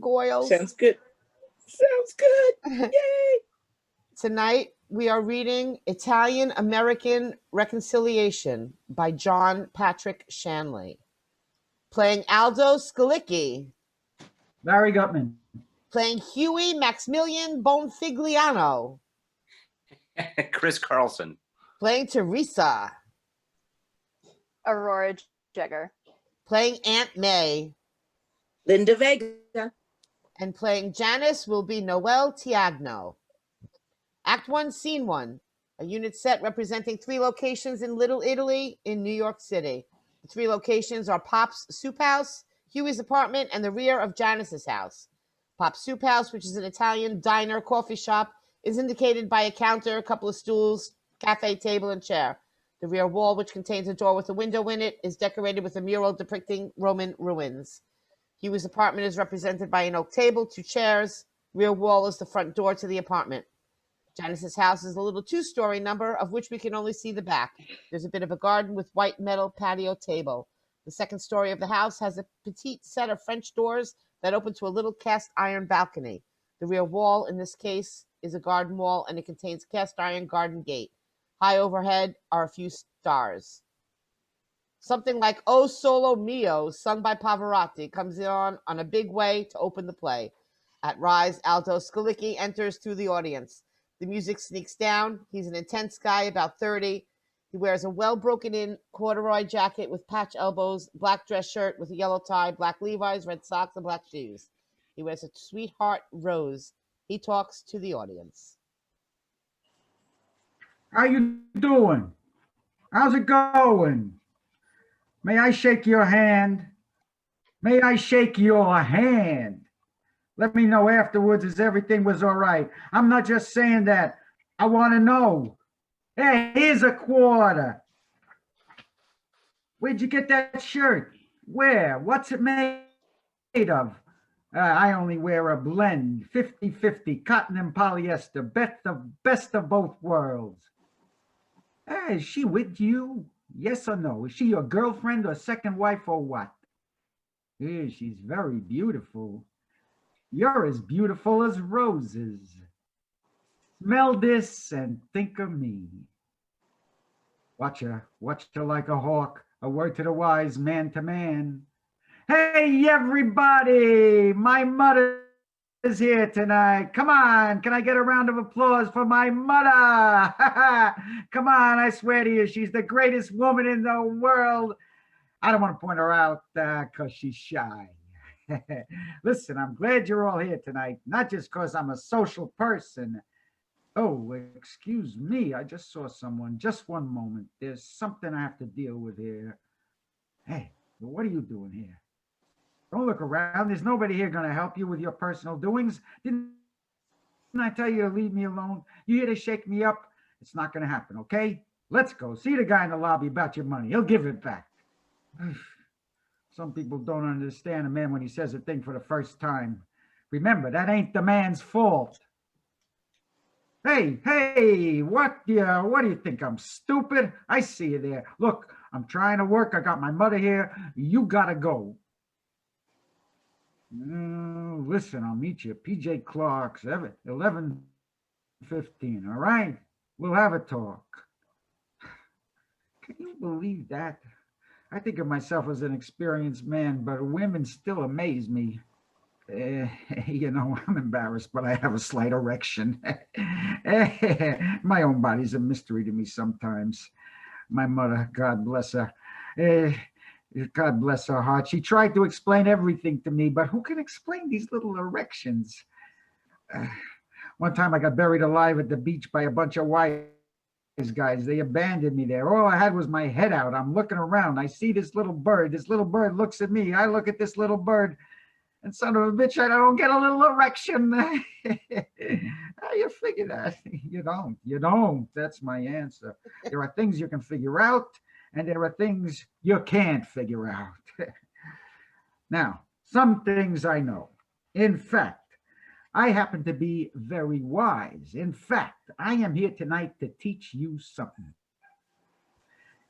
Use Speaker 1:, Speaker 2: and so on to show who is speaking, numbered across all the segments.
Speaker 1: Goyles.
Speaker 2: Sounds good. Sounds good. Yay!
Speaker 1: Tonight we are reading Italian-American Reconciliation by John Patrick Shanley. Playing Aldo Scalicki.
Speaker 3: Larry Gutman.
Speaker 1: Playing Huey Maximilian Bonfigliano.
Speaker 4: Chris Carlson.
Speaker 1: Playing Teresa.
Speaker 5: Aurora Dreger.
Speaker 1: Playing Aunt May.
Speaker 2: Linda Vega.
Speaker 1: And playing Janice will be Noelle Teagno. Act 1, Scene 1. A unit set representing 3 locations in Little Italy in New York City. The 3 locations are Pop's Soup House, Huey's apartment, and the rear of Janice's house. Pop's Soup House, which is an Italian diner coffee shop, is indicated by a counter, a couple of stools, cafe table, and chair. The rear wall, which contains a door with a window in it, is decorated with a mural depicting Roman ruins. Huey's apartment is represented by an oak table, 2 chairs. Rear wall is the front door to the apartment. Janice's house is a little 2-story number, of which we can only see the back. There's a bit of a garden with white metal patio table. The second story of the house has a petite set of French doors that open to a little cast iron balcony. The rear wall, in this case, is a garden wall, and it contains a cast iron garden gate. High overhead are a few stars. Something like O Solo Mio, sung by Pavarotti, comes on a big way to open the play. At Rise, Aldo Scalicki enters through the audience. The music sneaks down. He's an intense guy, about 30. He wears a well-broken-in corduroy jacket with patch elbows, black dress shirt with a yellow tie, black Levi's, red socks, and black shoes. He wears a sweetheart rose. He talks to the audience.
Speaker 3: How you doing? How's it going? May I shake your hand? May I shake your hand? Let me know afterwards as everything was all right. I'm not just saying that. I want to know. Hey, here's a quarter. Where'd you get that shirt? Where? What's it made of? I only wear a blend, 50-50, cotton and polyester, best of both worlds. Hey, is she with you? Yes or no? Is she your girlfriend or second wife or what? Yeah, she's very beautiful. You're as beautiful as roses. Smell this and think of me. Watch her like a hawk, a word to the wise, man to man. Hey, everybody, my mother is here tonight. Come on, can I get a round of applause for my mother? Come on, I swear to you, she's the greatest woman in the world. I don't want to point her out because she's shy. Listen, I'm glad you're all here tonight, not just because I'm a social person. Oh, excuse me, I just saw someone. Just one moment. There's something I have to deal with here. Hey, what are you doing here? Don't look around. There's nobody here going to help you with your personal doings. Didn't I tell you to leave me alone? You here to shake me up? It's not going to happen, okay? Let's go. See the guy in the lobby about your money. He'll give it back. Some people don't understand a man when he says a thing for the first time. Remember, that ain't the man's fault. Hey, what do you think? I'm stupid? I see you there. Look, I'm trying to work. I got my mother here. You gotta go. Listen, I'll meet you at PJ Clark's, 11:15, all right? We'll have a talk. Can you believe that? I think of myself as an experienced man, but women still amaze me. You know, I'm embarrassed, but I have a slight erection. My own body's a mystery to me sometimes. My mother, God bless her. God bless her heart. She tried to explain everything to me, but who can explain these little erections? One time I got buried alive at the beach by a bunch of wise guys. They abandoned me there. All I had was my head out. I'm looking around. I see this little bird. This little bird looks at me. I look at this little bird. And son of a bitch, I don't get a little erection. How you figure that? You don't. That's my answer. There are things you can figure out, and there are things you can't figure out. Now, some things I know. In fact, I happen to be very wise. In fact, I am here tonight to teach you something.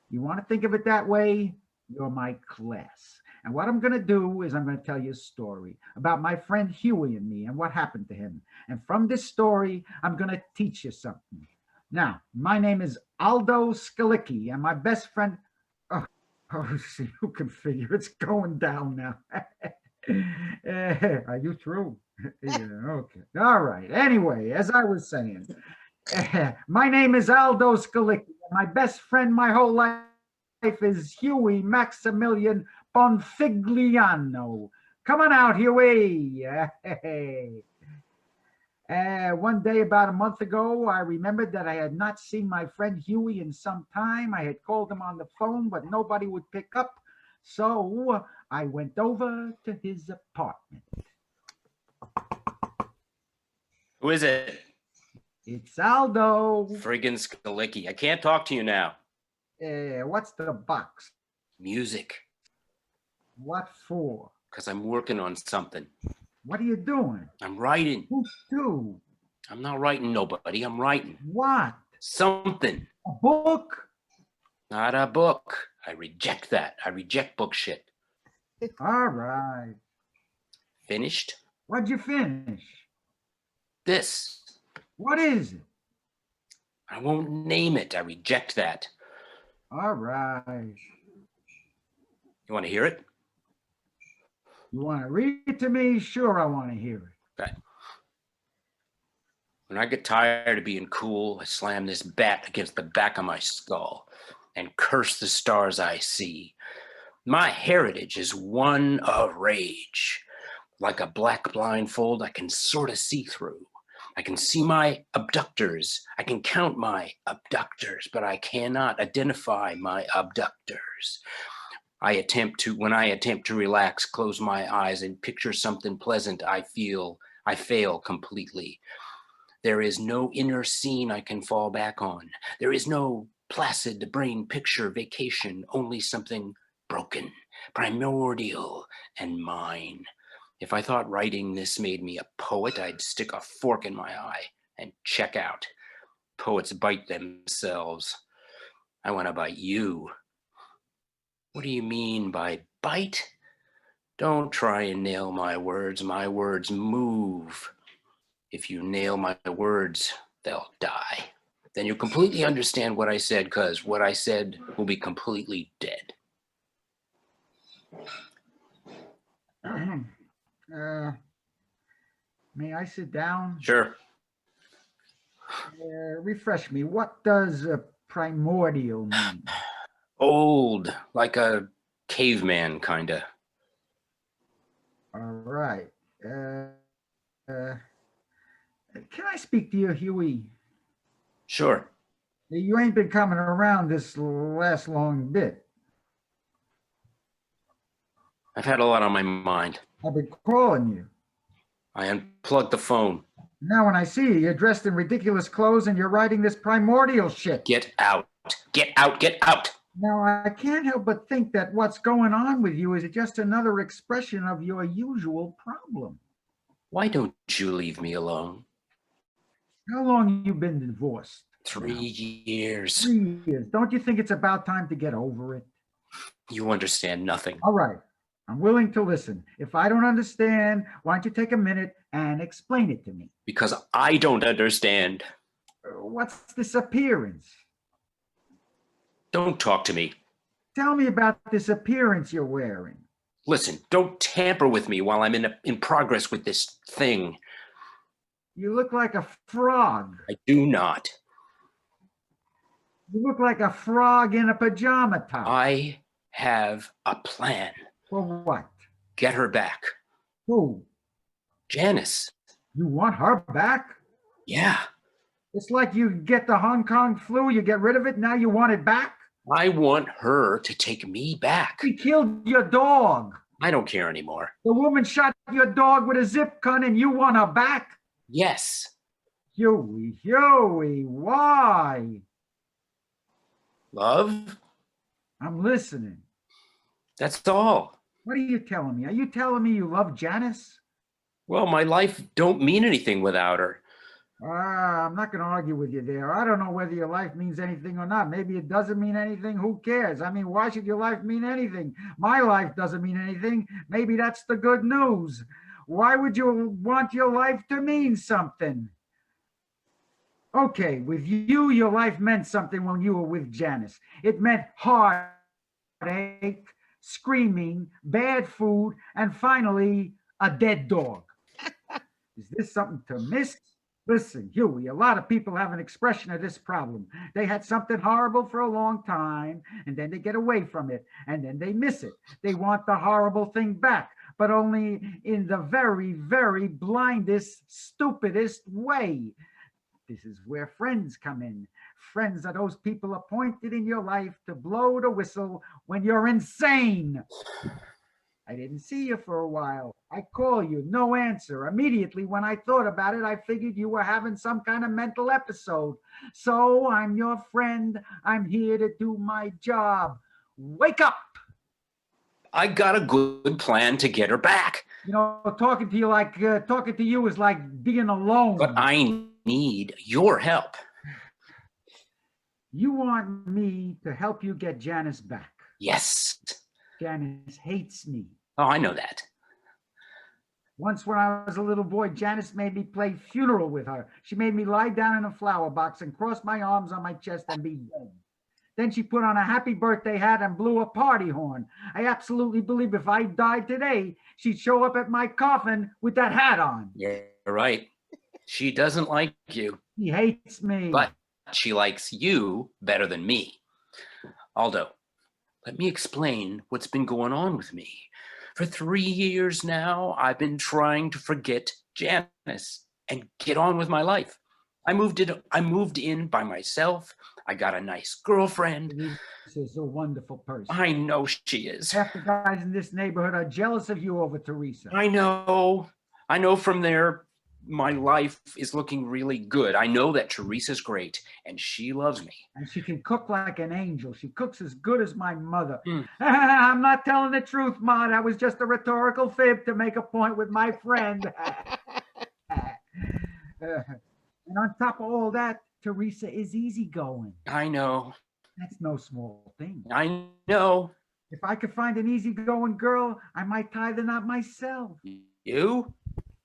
Speaker 3: You want to think of it that way? You're my class. And what I'm going to do is I'm going to tell you a story about my friend Huey and me and what happened to him. And from this story, I'm going to teach you something. Now, my name is Aldo Scalicki, and my best friend. Oh, see, who can figure it's going down now? Are you through? Yeah, okay. All right. Anyway, as I was saying, my name is Aldo Scalicki. My best friend my whole life is Huey Maximilian Bonfigliano. Come on out, Huey. One day about a month ago, I remembered that I had not seen my friend Huey in some time. I had called him on the phone, but nobody would pick up. So I went over to his apartment.
Speaker 4: Who is it?
Speaker 3: It's Aldo.
Speaker 4: Friggin' Scalicki. I can't talk to you now.
Speaker 3: What's the box?
Speaker 4: Music.
Speaker 3: What for?
Speaker 4: Because I'm working on something.
Speaker 3: What are you doing?
Speaker 4: I'm writing.
Speaker 3: Who to?
Speaker 4: I'm not writing nobody. I'm writing.
Speaker 3: What?
Speaker 4: Something.
Speaker 3: A book?
Speaker 4: Not a book. I reject that. I reject book shit.
Speaker 3: All right.
Speaker 4: Finished?
Speaker 3: What'd you finish?
Speaker 4: This.
Speaker 3: What is it?
Speaker 4: I won't name it. I reject that.
Speaker 3: All right.
Speaker 4: You want to hear it?
Speaker 3: You want to read it to me? Sure, I want to hear it.
Speaker 4: Okay. When I get tired of being cool, I slam this bat against the back of my skull and curse the stars I see. My heritage is one of rage. Like a black blindfold, I can sort of see through. I can see my abductors. I can count my abductors, but I cannot identify my abductors. When I attempt to relax, close my eyes, and picture something pleasant, I fail completely. There is no inner scene I can fall back on. There is no placid brain picture vacation, only something broken, primordial, and mine. If I thought writing this made me a poet, I'd stick a fork in my eye and check out. Poets bite themselves. I want to bite you. What do you mean by bite? Don't try and nail my words. My words move. If you nail my words, they'll die. Then you'll completely understand what I said, because what I said will be completely dead.
Speaker 3: May I sit down?
Speaker 4: Sure.
Speaker 3: Refresh me. What does primordial mean?
Speaker 4: Old, like a caveman, kinda.
Speaker 3: All right. Can I speak to you, Huey?
Speaker 4: Sure.
Speaker 3: You ain't been coming around this last long bit.
Speaker 4: I've had a lot on my mind.
Speaker 3: I've been calling you.
Speaker 4: I unplugged the phone.
Speaker 3: Now when I see you, you're dressed in ridiculous clothes and you're writing this primordial shit.
Speaker 4: Get out. Get out. Get out.
Speaker 3: Now I can't help but think that what's going on with you is just another expression of your usual problem.
Speaker 4: Why don't you leave me alone?
Speaker 3: How long have you been divorced?
Speaker 4: 3 years.
Speaker 3: 3 years. Don't you think it's about time to get over it?
Speaker 4: You understand nothing.
Speaker 3: All right. I'm willing to listen. If I don't understand, why don't you take a minute and explain it to me?
Speaker 4: Because I don't understand.
Speaker 3: What's this appearance?
Speaker 4: Don't talk to me.
Speaker 3: Tell me about this appearance you're wearing.
Speaker 4: Listen, don't tamper with me while I'm in progress with this thing.
Speaker 3: You look like a frog.
Speaker 4: I do not.
Speaker 3: You look like a frog in a pajama top.
Speaker 4: I have a plan.
Speaker 3: For what?
Speaker 4: Get her back.
Speaker 3: Who?
Speaker 4: Janice.
Speaker 3: You want her back?
Speaker 4: Yeah.
Speaker 3: It's like you get the Hong Kong flu, you get rid of it, now you want it back?
Speaker 4: I want her to take me back.
Speaker 3: She killed your dog.
Speaker 4: I don't care anymore.
Speaker 3: The woman shot your dog with a zip gun and you want her back?
Speaker 4: Yes.
Speaker 3: Huey, why?
Speaker 4: Love?
Speaker 3: I'm listening.
Speaker 4: That's all.
Speaker 3: What are you telling me? Are you telling me you love Janice?
Speaker 4: Well, my life don't mean anything without her.
Speaker 3: I'm not going to argue with you there. I don't know whether your life means anything or not. Maybe it doesn't mean anything. Who cares? I mean, why should your life mean anything? My life doesn't mean anything. Maybe that's the good news. Why would you want your life to mean something? Okay, with you, your life meant something when you were with Janice. It meant heartache, screaming, bad food, and finally, a dead dog. Is this something to miss? Listen, Huey, a lot of people have an expression of this problem. They had something horrible for a long time, and then they get away from it, and then they miss it. They want the horrible thing back, but only in the very, very blindest, stupidest way. This is where friends come in. Friends are those people appointed in your life to blow the whistle when you're insane. I didn't see you for a while. I call you, no answer. Immediately when I thought about it, I figured you were having some kind of mental episode. So I'm your friend. I'm here to do my job. Wake up.
Speaker 4: I got a good plan to get her back.
Speaker 3: You know, talking to you is like being alone.
Speaker 4: But I need your help.
Speaker 3: You want me to help you get Janice back?
Speaker 4: Yes.
Speaker 3: Janice hates me.
Speaker 4: Oh, I know that.
Speaker 3: Once when I was a little boy, Janice made me play funeral with her. She made me lie down in a flower box and cross my arms on my chest and be dead. Then she put on a happy birthday hat and blew a party horn. I absolutely believe if I died today, she'd show up at my coffin with that hat on.
Speaker 4: Yeah, right. She doesn't like you.
Speaker 3: She hates me.
Speaker 4: But she likes you better than me. Aldo, let me explain what's been going on with me. For 3 years now, I've been trying to forget Janice and get on with my life. I moved in by myself. I got a nice girlfriend.
Speaker 3: Teresa's a wonderful person.
Speaker 4: I know she is.
Speaker 3: Half the guys in this neighborhood are jealous of you over Teresa.
Speaker 4: I know from there, my life is looking really good. I know that Teresa's great and she loves me.
Speaker 3: And she can cook like an angel. She cooks as good as my mother. I'm not telling the truth, Ma. That was just a rhetorical fib to make a point with my friend. And on top of all that, Teresa is easygoing.
Speaker 4: I know.
Speaker 3: That's no small thing.
Speaker 4: I know.
Speaker 3: If I could find an easygoing girl, I might tie the knot myself.
Speaker 4: You?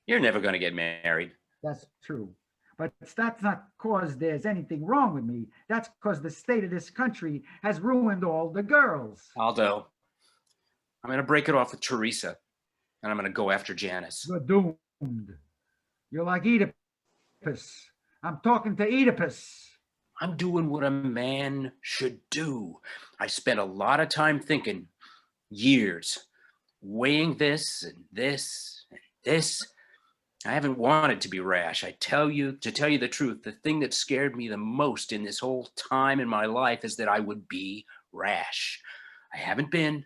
Speaker 4: You're never going to get married.
Speaker 3: That's true. But that's not because there's anything wrong with me. That's because the state of this country has ruined all the girls.
Speaker 4: Aldo, I'm going to break it off with Teresa, and I'm going to go after Janice.
Speaker 3: You're doomed. You're like Oedipus. I'm talking to Oedipus.
Speaker 4: I'm doing what a man should do. I spent a lot of time thinking, years, weighing this and this and this. I haven't wanted to be rash. To tell you the truth, the thing that scared me the most in this whole time in my life is that I would be rash. I haven't been.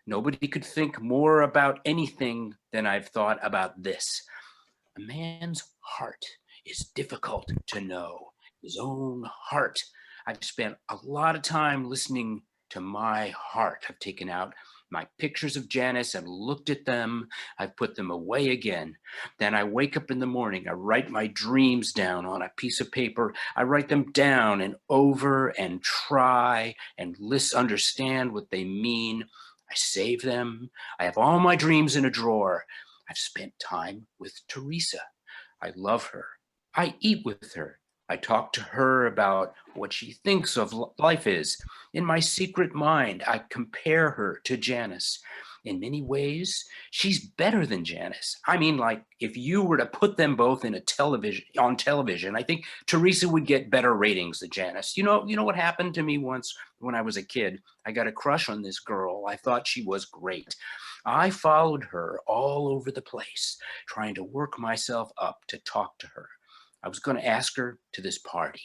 Speaker 4: Nobody could think more about anything than I've thought about this. A man's heart is difficult to know. His own heart. I've spent a lot of time listening to my heart. I've taken out my pictures of Janice and looked at them. I've put them away again. Then I wake up in the morning. I write my dreams down on a piece of paper. I write them down and over and try and understand what they mean. I save them. I have all my dreams in a drawer. I've spent time with Teresa. I love her. I eat with her. I talk to her about what she thinks of life is. In my secret mind, I compare her to Janice. In many ways, she's better than Janice. I mean, like, if you were to put them both on television, I think Teresa would get better ratings than Janice. You know what happened to me once when I was a kid? I got a crush on this girl. I thought she was great. I followed her all over the place, trying to work myself up to talk to her. I was going to ask her to this party.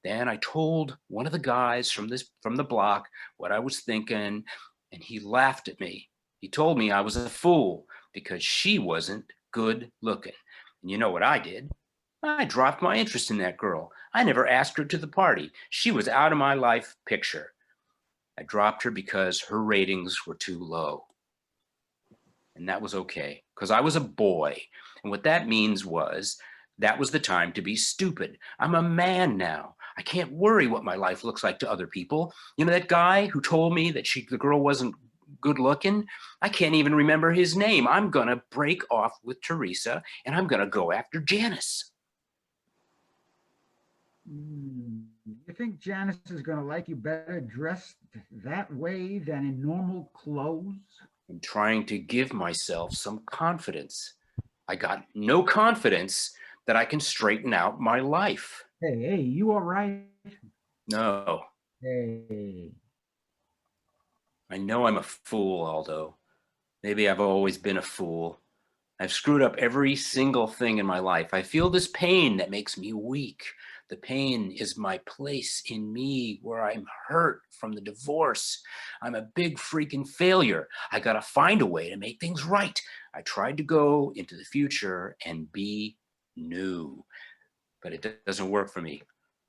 Speaker 4: Then I told one of the guys from the block what I was thinking, and he laughed at me. He told me I was a fool because she wasn't good looking. And you know what I did? I dropped my interest in that girl. I never asked her to the party. She was out of my life picture. I dropped her because her ratings were too low. And that was okay, because I was a boy. And what that means was That was the time to be stupid. I'm a man now. I can't worry what my life looks like to other people. You know that guy who told me that the girl wasn't good looking? I can't even remember his name. I'm gonna break off with Teresa and I'm gonna go after Janice.
Speaker 3: You think Janice is going to like you better dressed that way than in normal clothes?
Speaker 4: I'm trying to give myself some confidence. I got no confidence that I can straighten out my life.
Speaker 3: Hey, you all right?
Speaker 4: No,
Speaker 3: Hey.
Speaker 4: I know I'm a fool, Aldo. Maybe I've always been a fool. I've screwed up every single thing in my life. I feel this pain that makes me weak. The pain is my place in me where I'm hurt from the divorce. I'm a big freaking failure. I gotta find a way to make things right. I tried to go into the future and be new, but it doesn't work for me.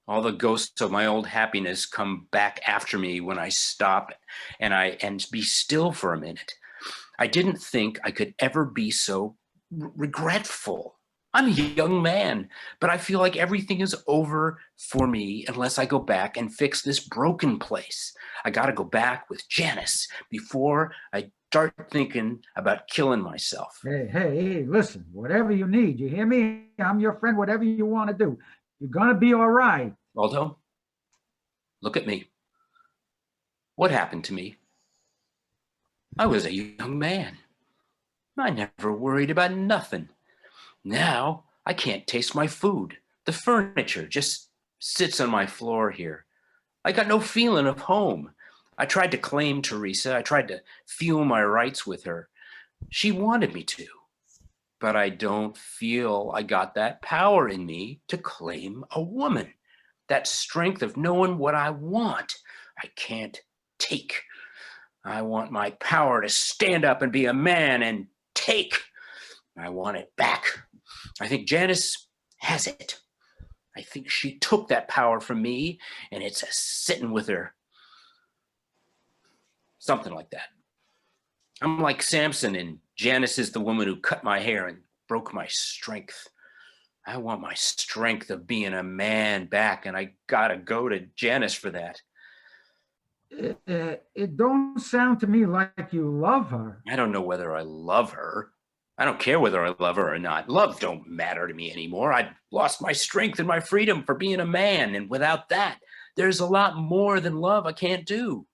Speaker 4: All the ghosts of my old happiness come back after me when I stop and be still for a minute. I didn't think I could ever be so regretful. I'm a young man, but I feel like everything is over for me unless I go back and fix this broken place. I got to go back with Janice before I start thinking about killing myself.
Speaker 3: Hey, listen, whatever you need, you hear me? I'm your friend, whatever you want to do. You're going to be all right.
Speaker 4: Aldo, look at me. What happened to me? I was a young man. I never worried about nothing. Now I can't taste my food. The furniture just sits on my floor here. I got no feeling of home. I tried to claim Teresa. I tried to feel my rights with her. She wanted me to, but I don't feel I got that power in me to claim a woman. That strength of knowing what I want, I can't take. I want my power to stand up and be a man and take. I want it back. I think Janice has it. I think she took that power from me and it's sitting with her. Something like that. I'm like Samson and Janice is the woman who cut my hair and broke my strength. I want my strength of being a man back and I gotta go to Janice for that.
Speaker 3: It don't sound to me like you love her.
Speaker 4: I don't know whether I love her. I don't care whether I love her or not. Love don't matter to me anymore. I lost my strength and my freedom for being a man. And without that, there's a lot more than love I can't do.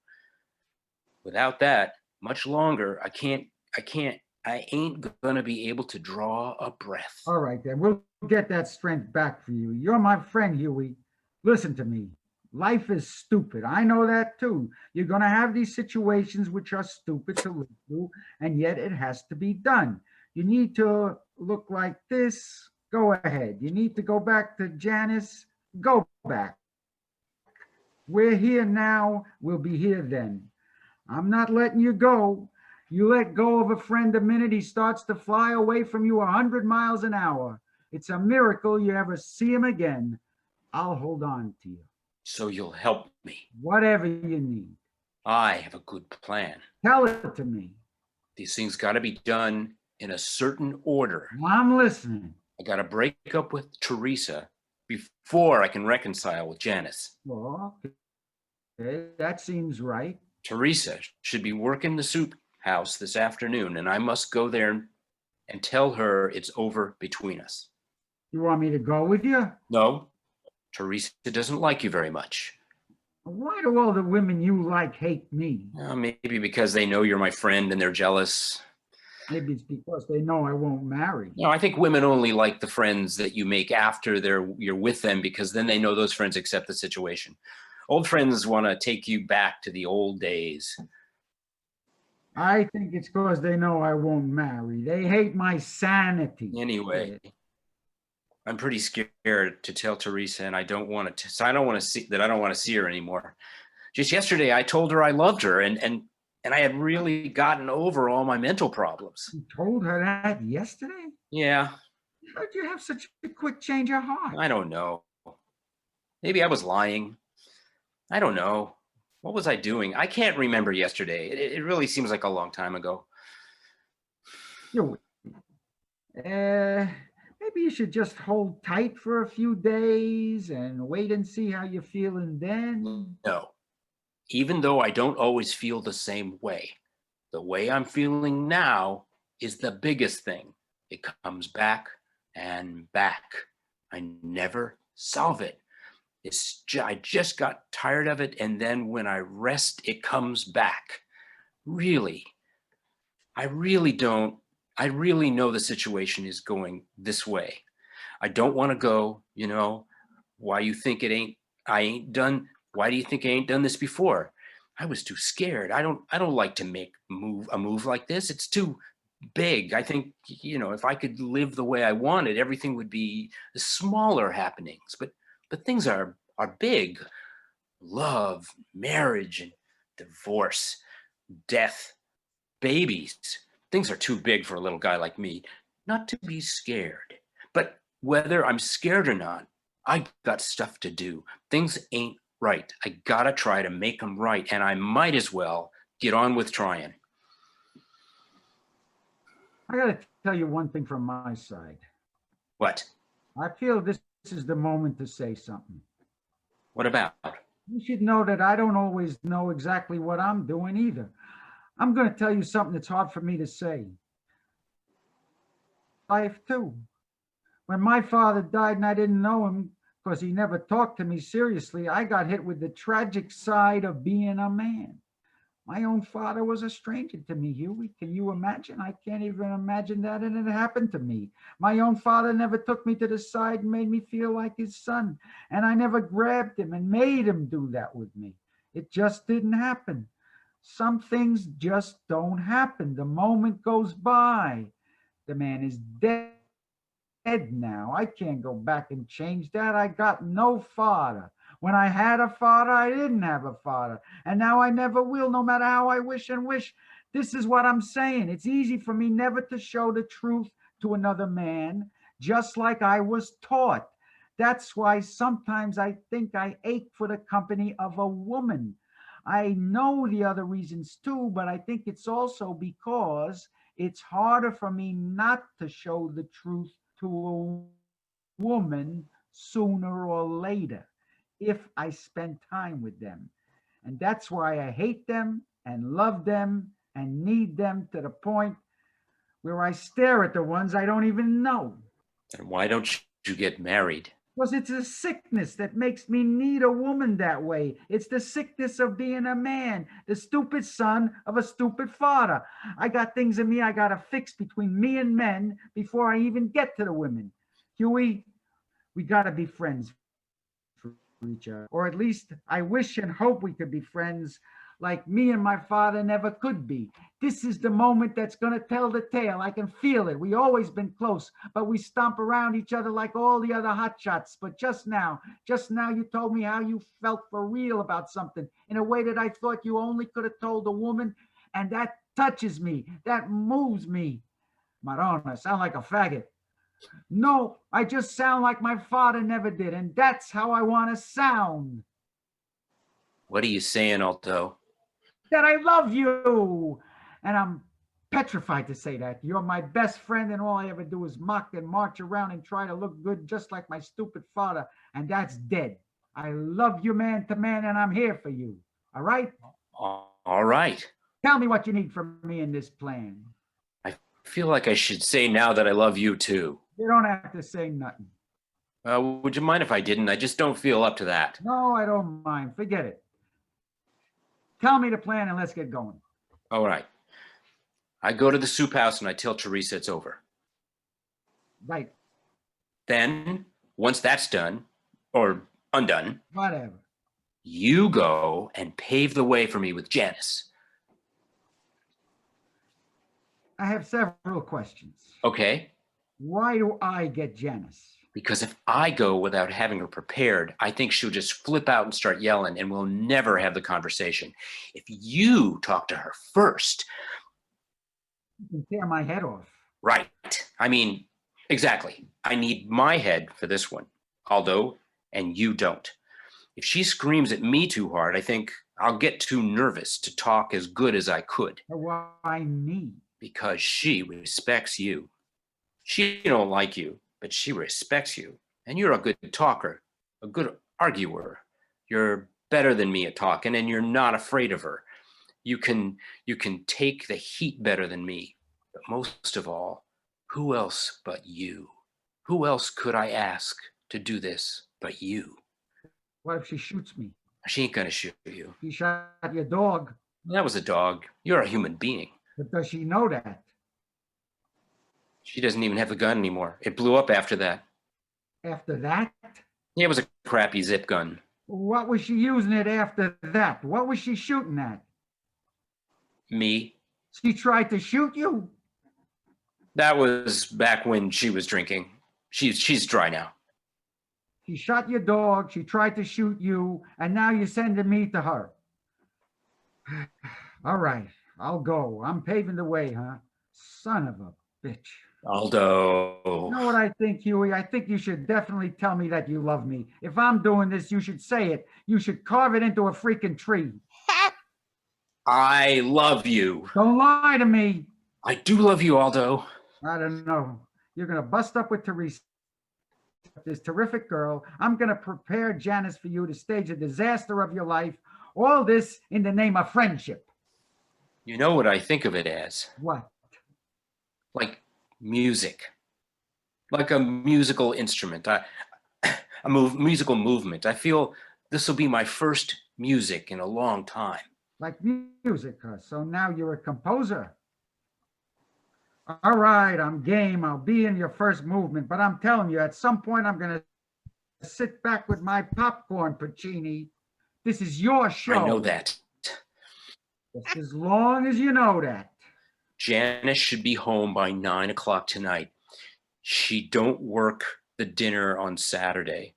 Speaker 4: Without that, much longer, I ain't gonna be able to draw a breath.
Speaker 3: All right, then we'll get that strength back for you. You're my friend, Huey. Listen to me. Life is stupid. I know that too. You're going to have these situations which are stupid to live through, and yet it has to be done. You need to look like this. Go ahead. You need to go back to Janice. Go back. We're here now. We'll be here then. I'm not letting you go. You let go of a friend the minute he starts to fly away from you 100 miles an hour. It's a miracle you ever see him again. I'll hold on to you.
Speaker 4: So you'll help me.
Speaker 3: Whatever you need.
Speaker 4: I have a good plan.
Speaker 3: Tell it to me.
Speaker 4: These things got to be done in a certain order.
Speaker 3: I'm listening.
Speaker 4: I got to break up with Teresa before I can reconcile with Janice.
Speaker 3: Well, okay, that seems right.
Speaker 4: Teresa should be working the soup house this afternoon, and I must go there and tell her it's over between us.
Speaker 3: You want me to go with you?
Speaker 4: No, Teresa doesn't like you very much.
Speaker 3: Why do all the women you like hate me?
Speaker 4: Maybe because they know you're my friend and they're jealous.
Speaker 3: Maybe it's because they know I won't marry.
Speaker 4: No, I think women only like the friends that you make after you're with them, because then they know those friends accept the situation. Old friends want to take you back to the old days.
Speaker 3: I think it's because they know I won't marry. They hate my sanity.
Speaker 4: Anyway, I'm pretty scared to tell Teresa, and I don't want to. So I don't want to see her anymore. Just yesterday, I told her I loved her, and I had really gotten over all my mental problems.
Speaker 3: You told her that yesterday?
Speaker 4: Yeah.
Speaker 3: How did you have such a quick change of heart?
Speaker 4: I don't know. Maybe I was lying. I don't know. What was I doing? I can't remember yesterday. It really seems like a long time ago.
Speaker 3: Maybe Maybe you should just hold tight for a few days and wait and see how you're feeling then.
Speaker 4: No, even though I don't always feel the same way I'm feeling now is the biggest thing. It comes back and back. I never solve it. I just got tired of it, and then when I rest, it comes back. Really, I really know the situation is going this way. I don't want to go, why you think I ain't done, why do you think I ain't done this before? I was too scared. I don't like to make a move like this. It's too big. I think, if I could live the way I wanted, everything would be smaller happenings, but things are big. Love, marriage, and divorce, death, babies. Things are too big for a little guy like me not to be scared. But whether I'm scared or not, I got stuff to do. Things ain't right. I gotta try to make them right, and I might as well get on with trying.
Speaker 3: I got to tell you one thing from my side.
Speaker 4: What?
Speaker 3: I feel this is the moment to say something.
Speaker 4: What about?
Speaker 3: You should know that I don't always know exactly what I'm doing either. I'm going to tell you something that's hard for me to say. Life too. When my father died and I didn't know him because he never talked to me seriously, I got hit with the tragic side of being a man. My own father was a stranger to me, Huey. Can you imagine? I can't even imagine that, and it happened to me. My own father never took me to the side and made me feel like his son, and I never grabbed him and made him do that with me. It just didn't happen. Some things just don't happen. The moment goes by. The man is dead now. I can't go back and change that. I got no father. When I had a father, I didn't have a father. And now I never will, no matter how I wish and wish. This is what I'm saying. It's easy for me never to show the truth to another man, just like I was taught. That's why sometimes I think I ache for the company of a woman. I know the other reasons too, but I think it's also because it's harder for me not to show the truth to a woman sooner or later if I spend time with them. And that's why I hate them and love them and need them to the point where I stare at the ones I don't even know.
Speaker 4: And why don't you get married?
Speaker 3: Because it's a sickness that makes me need a woman that way. It's the sickness of being a man, the stupid son of a stupid father. I got things in me I got to fix between me and men before I even get to the women. Huey, we got to be friends for each other. Or at least I wish and hope we could be friends like me and my father never could be. This is the moment that's going to tell the tale. I can feel it. We always been close, but we stomp around each other like all the other hotshots. But just now you told me how you felt for real about something in a way that I thought you only could have told a woman. And that touches me. That moves me. Madonna, I sound like a faggot. No, I just sound like my father never did. And that's how I want to sound.
Speaker 4: What are you saying, Aldo?
Speaker 3: That I love you. And I'm petrified to say that. You're my best friend, and all I ever do is mock and march around and try to look good just like my stupid father. And that's dead. I love you man to man, and I'm here for you. All right?
Speaker 4: All right.
Speaker 3: Tell me what you need from me in this plan.
Speaker 4: I feel like I should say now that I love you too.
Speaker 3: You don't have to say nothing.
Speaker 4: Would you mind if I didn't? I just don't feel up to that.
Speaker 3: No, I don't mind. Forget it. Tell me the plan and let's get going.
Speaker 4: All right. I go to the soup house and I tell Teresa it's over.
Speaker 3: Right.
Speaker 4: Then, once that's done, or undone,
Speaker 3: Whatever.
Speaker 4: you go and pave the way for me with Janice.
Speaker 3: I have several questions.
Speaker 4: Okay?
Speaker 3: Why do I get Janice?
Speaker 4: Because if I go without having her prepared, I think she'll just flip out and start yelling and we'll never have the conversation. If you talk to her first.
Speaker 3: You can tear my head off.
Speaker 4: Right. I mean, exactly. I need my head for this one, Aldo, and you don't. If she screams at me too hard, I think I'll get too nervous to talk as good as I could.
Speaker 3: Why me?
Speaker 4: Because she respects you. She don't like you. but she respects you. And you're a good talker, a good arguer. You're better than me at talking, and you're not afraid of her. You can take the heat better than me. But most of all, who else but you? Who else could I ask to do this but you?
Speaker 3: What if she shoots me?
Speaker 4: She ain't gonna shoot you.
Speaker 3: She shot your dog.
Speaker 4: That was a dog. You're a human being.
Speaker 3: But does she know that?
Speaker 4: She doesn't even have the gun anymore. It blew up after that.
Speaker 3: After that?
Speaker 4: Yeah, it was a crappy zip gun.
Speaker 3: What was she using it after that? What was she shooting at?
Speaker 4: Me?
Speaker 3: She tried to shoot you?
Speaker 4: That was back when she was drinking. She's dry now.
Speaker 3: She shot your dog, she tried to shoot you, and now you're sending me to her. All right, I'll go. I'm paving the way, huh? Son of a bitch.
Speaker 4: Aldo.
Speaker 3: You know what I think, Huey? I think you should definitely tell me that you love me. If I'm doing this, you should say it. You should carve it into a freaking tree.
Speaker 4: I love you.
Speaker 3: Don't lie to me.
Speaker 4: I do love you, Aldo.
Speaker 3: I don't know. You're going to bust up with Teresa, this terrific girl. I'm going to prepare Janice for you to stage a disaster of your life. All this in the name of friendship.
Speaker 4: You know what I think of it as?
Speaker 3: What?
Speaker 4: Like music. Like a musical instrument. Musical movement. I feel this will be my first music in a long time.
Speaker 3: Like music, huh? So now you're a composer. All right, I'm game. I'll be in your first movement, but I'm telling you, at some point, I'm going to sit back with my popcorn, Puccini. This is your show.
Speaker 4: I know that.
Speaker 3: Just as long as you know that.
Speaker 4: Janice should be home by 9 o'clock tonight. She don't work the dinner on Saturday.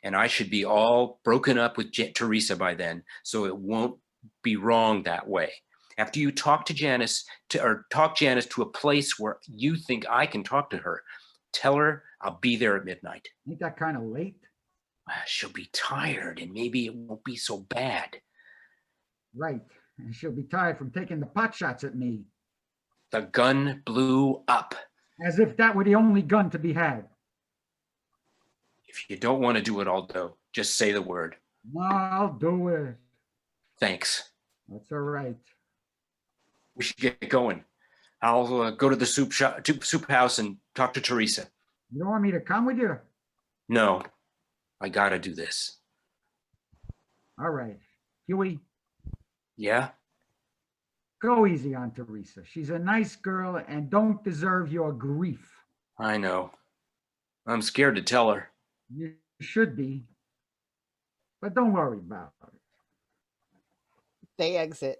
Speaker 4: And I should be all broken up with Teresa by then, so it won't be wrong that way. After you talk to Janice, talk Janice to a place where you think I can talk to her, tell her I'll be there at midnight.
Speaker 3: Ain't that kind of late?
Speaker 4: She'll be tired and maybe it won't be so bad.
Speaker 3: Right. And she'll be tired from taking the pot shots at me.
Speaker 4: The gun blew up.
Speaker 3: As if that were the only gun to be had.
Speaker 4: If you don't want to do it, Aldo, just say the word.
Speaker 3: No, I'll do it.
Speaker 4: Thanks.
Speaker 3: That's all right.
Speaker 4: We should get going. I'll go to the soup house and talk to Teresa.
Speaker 3: You don't want me to come with you?
Speaker 4: No, I gotta do this.
Speaker 3: All right. Huey,
Speaker 4: Yeah?
Speaker 3: go easy on Teresa. She's a nice girl and don't deserve your grief.
Speaker 4: I know. I'm scared to tell her.
Speaker 3: You should be. But don't worry about it.
Speaker 1: They exit.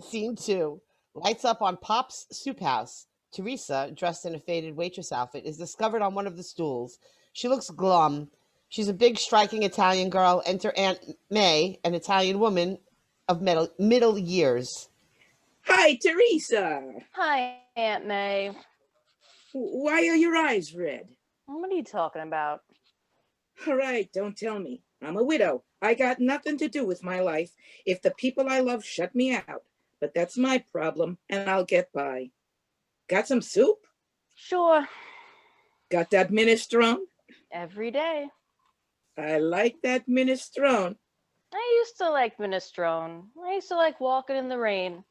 Speaker 1: Scene 2. Lights up on Pop's soup house. Teresa, dressed in a faded waitress outfit, is discovered on one of the stools. She looks glum. She's a big, striking Italian girl. Enter Aunt May, an Italian woman of middle years.
Speaker 2: Hi, Teresa.
Speaker 5: Hi, Aunt May.
Speaker 2: Why are your eyes red?
Speaker 5: What are you talking about?
Speaker 2: All right, don't tell me. I'm a widow. I got nothing to do with my life if the people I love shut me out. But that's my problem, and I'll get by. Got some soup?
Speaker 5: Sure.
Speaker 2: Got that minestrone?
Speaker 5: Every day.
Speaker 2: I like that minestrone.
Speaker 5: I used to like minestrone. I used to like walking in the rain.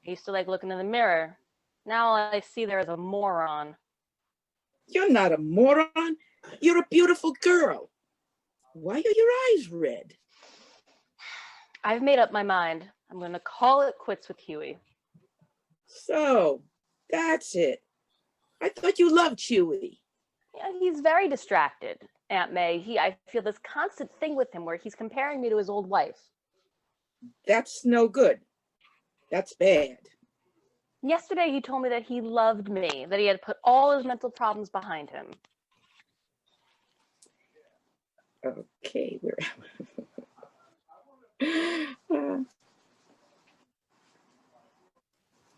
Speaker 5: I used to like looking in the mirror. Now all I see there is a moron.
Speaker 2: You're not a moron. You're a beautiful girl. Why are your eyes red?
Speaker 5: I've made up my mind. I'm going to call it quits with Huey.
Speaker 2: So, that's it. I thought you loved Huey.
Speaker 5: Yeah, he's very distracted, Aunt May. I feel this constant thing with him where he's comparing me to his old wife.
Speaker 2: That's no good. That's bad.
Speaker 5: Yesterday, he told me that he loved me, that he had put all his mental problems behind him.
Speaker 2: Okay, we're...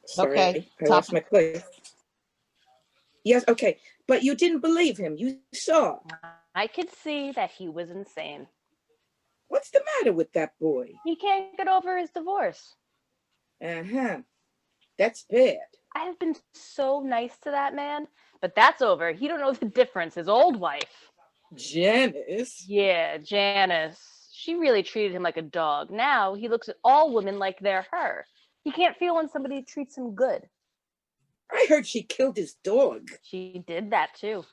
Speaker 2: Sorry,
Speaker 1: Okay,
Speaker 2: I lost my place. Yes, okay, but you didn't believe him. You saw.
Speaker 5: I could see that he was insane.
Speaker 2: What's the matter with that boy?
Speaker 5: He can't get over his divorce.
Speaker 2: Uh-huh. That's bad.
Speaker 5: I have been so nice to that man, But that's over. He don't know the difference. His old wife.
Speaker 2: Janice?
Speaker 5: Yeah, Janice. She really treated him like a dog. Now he looks at all women like they're her. He can't feel when somebody treats him good.
Speaker 2: I heard she killed his dog.
Speaker 5: She did that too.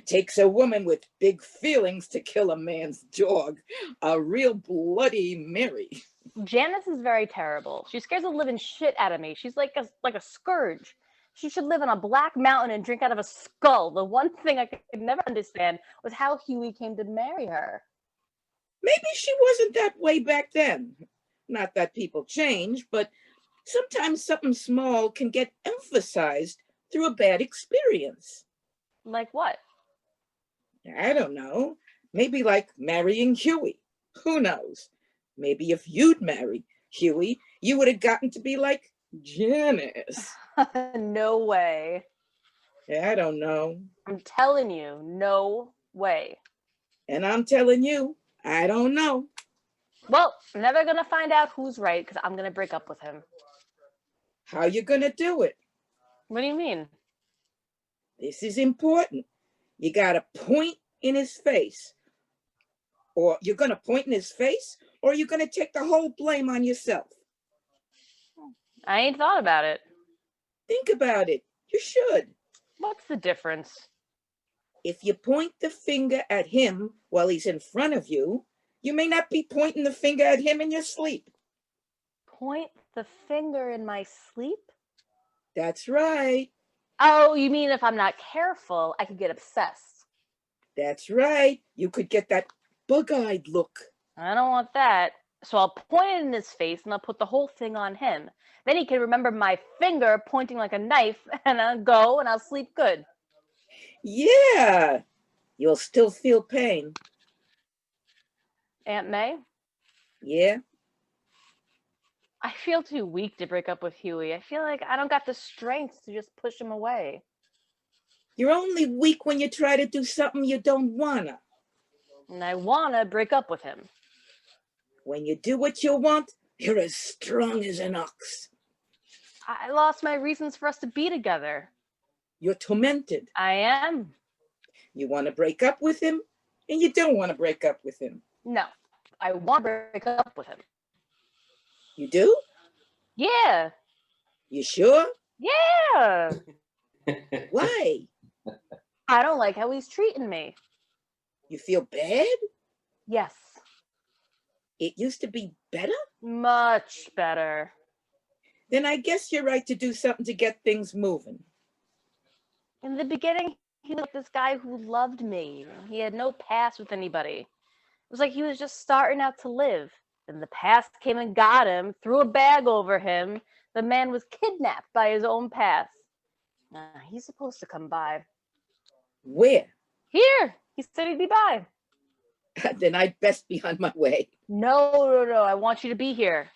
Speaker 2: Takes a woman with big feelings to kill a man's dog. A real Bloody Mary.
Speaker 5: Janice is very terrible. She scares the living shit out of me. She's like a scourge. She should live on a black mountain and drink out of a skull. The one thing I could never understand was how Huey came to marry her.
Speaker 2: Maybe she wasn't that way back then. Not that people change, but sometimes something small can get emphasized through a bad experience.
Speaker 5: Like what?
Speaker 2: I don't know. Maybe like marrying Huey. Who knows? Maybe if you'd married Huey, you would have gotten to be like Janice.
Speaker 5: No way.
Speaker 2: I don't know.
Speaker 5: I'm telling you, no way.
Speaker 2: And I'm telling you, I don't know.
Speaker 5: Well, I'm never gonna find out who's right because I'm gonna break up with him.
Speaker 2: How you gonna do it?
Speaker 5: What do you mean?
Speaker 2: This is important. You gotta point in his face. Or you're gonna point in his face, or you're gonna take the whole blame on yourself.
Speaker 5: I ain't thought about it.
Speaker 2: Think about it. You should.
Speaker 5: What's the difference?
Speaker 2: If you point the finger at him while he's in front of you, you may not be pointing the finger at him in your sleep.
Speaker 5: Point the finger in my sleep?
Speaker 2: That's right.
Speaker 5: Oh, you mean if I'm not careful, I could get obsessed.
Speaker 2: That's right. You could get that bug-eyed look.
Speaker 5: I don't want that. So I'll point it in his face and I'll put the whole thing on him. Then he can remember my finger pointing like a knife and I'll go and I'll sleep good.
Speaker 2: Yeah. You'll still feel pain.
Speaker 5: Aunt May?
Speaker 2: Yeah.
Speaker 5: I feel too weak to break up with Huey. I feel like I don't got the strength to just push him away.
Speaker 2: You're only weak when you try to do something you don't wanna.
Speaker 5: And I wanna break up with him.
Speaker 2: When you do what you want, you're as strong as an ox.
Speaker 5: I lost my reasons for us to be together.
Speaker 2: You're tormented.
Speaker 5: I am.
Speaker 2: You want to break up with him, and you don't want to break up with him.
Speaker 5: No, I want to break up with him.
Speaker 2: You do?
Speaker 5: Yeah.
Speaker 2: You sure?
Speaker 5: Yeah.
Speaker 2: Why?
Speaker 5: I don't like how he's treating me.
Speaker 2: You feel bad?
Speaker 5: Yes.
Speaker 2: It used to be better?
Speaker 5: Much better.
Speaker 2: Then I guess you're right to do something to get things moving.
Speaker 5: In the beginning, he was this guy who loved me. He had no past with anybody. It was like he was just starting out to live. Then the past came and got him, threw a bag over him. The man was kidnapped by his own past. He's supposed to come by.
Speaker 2: Where?
Speaker 5: Here. He said he'd be by.
Speaker 2: Then I'd best be on my way.
Speaker 5: No. I want you to be here.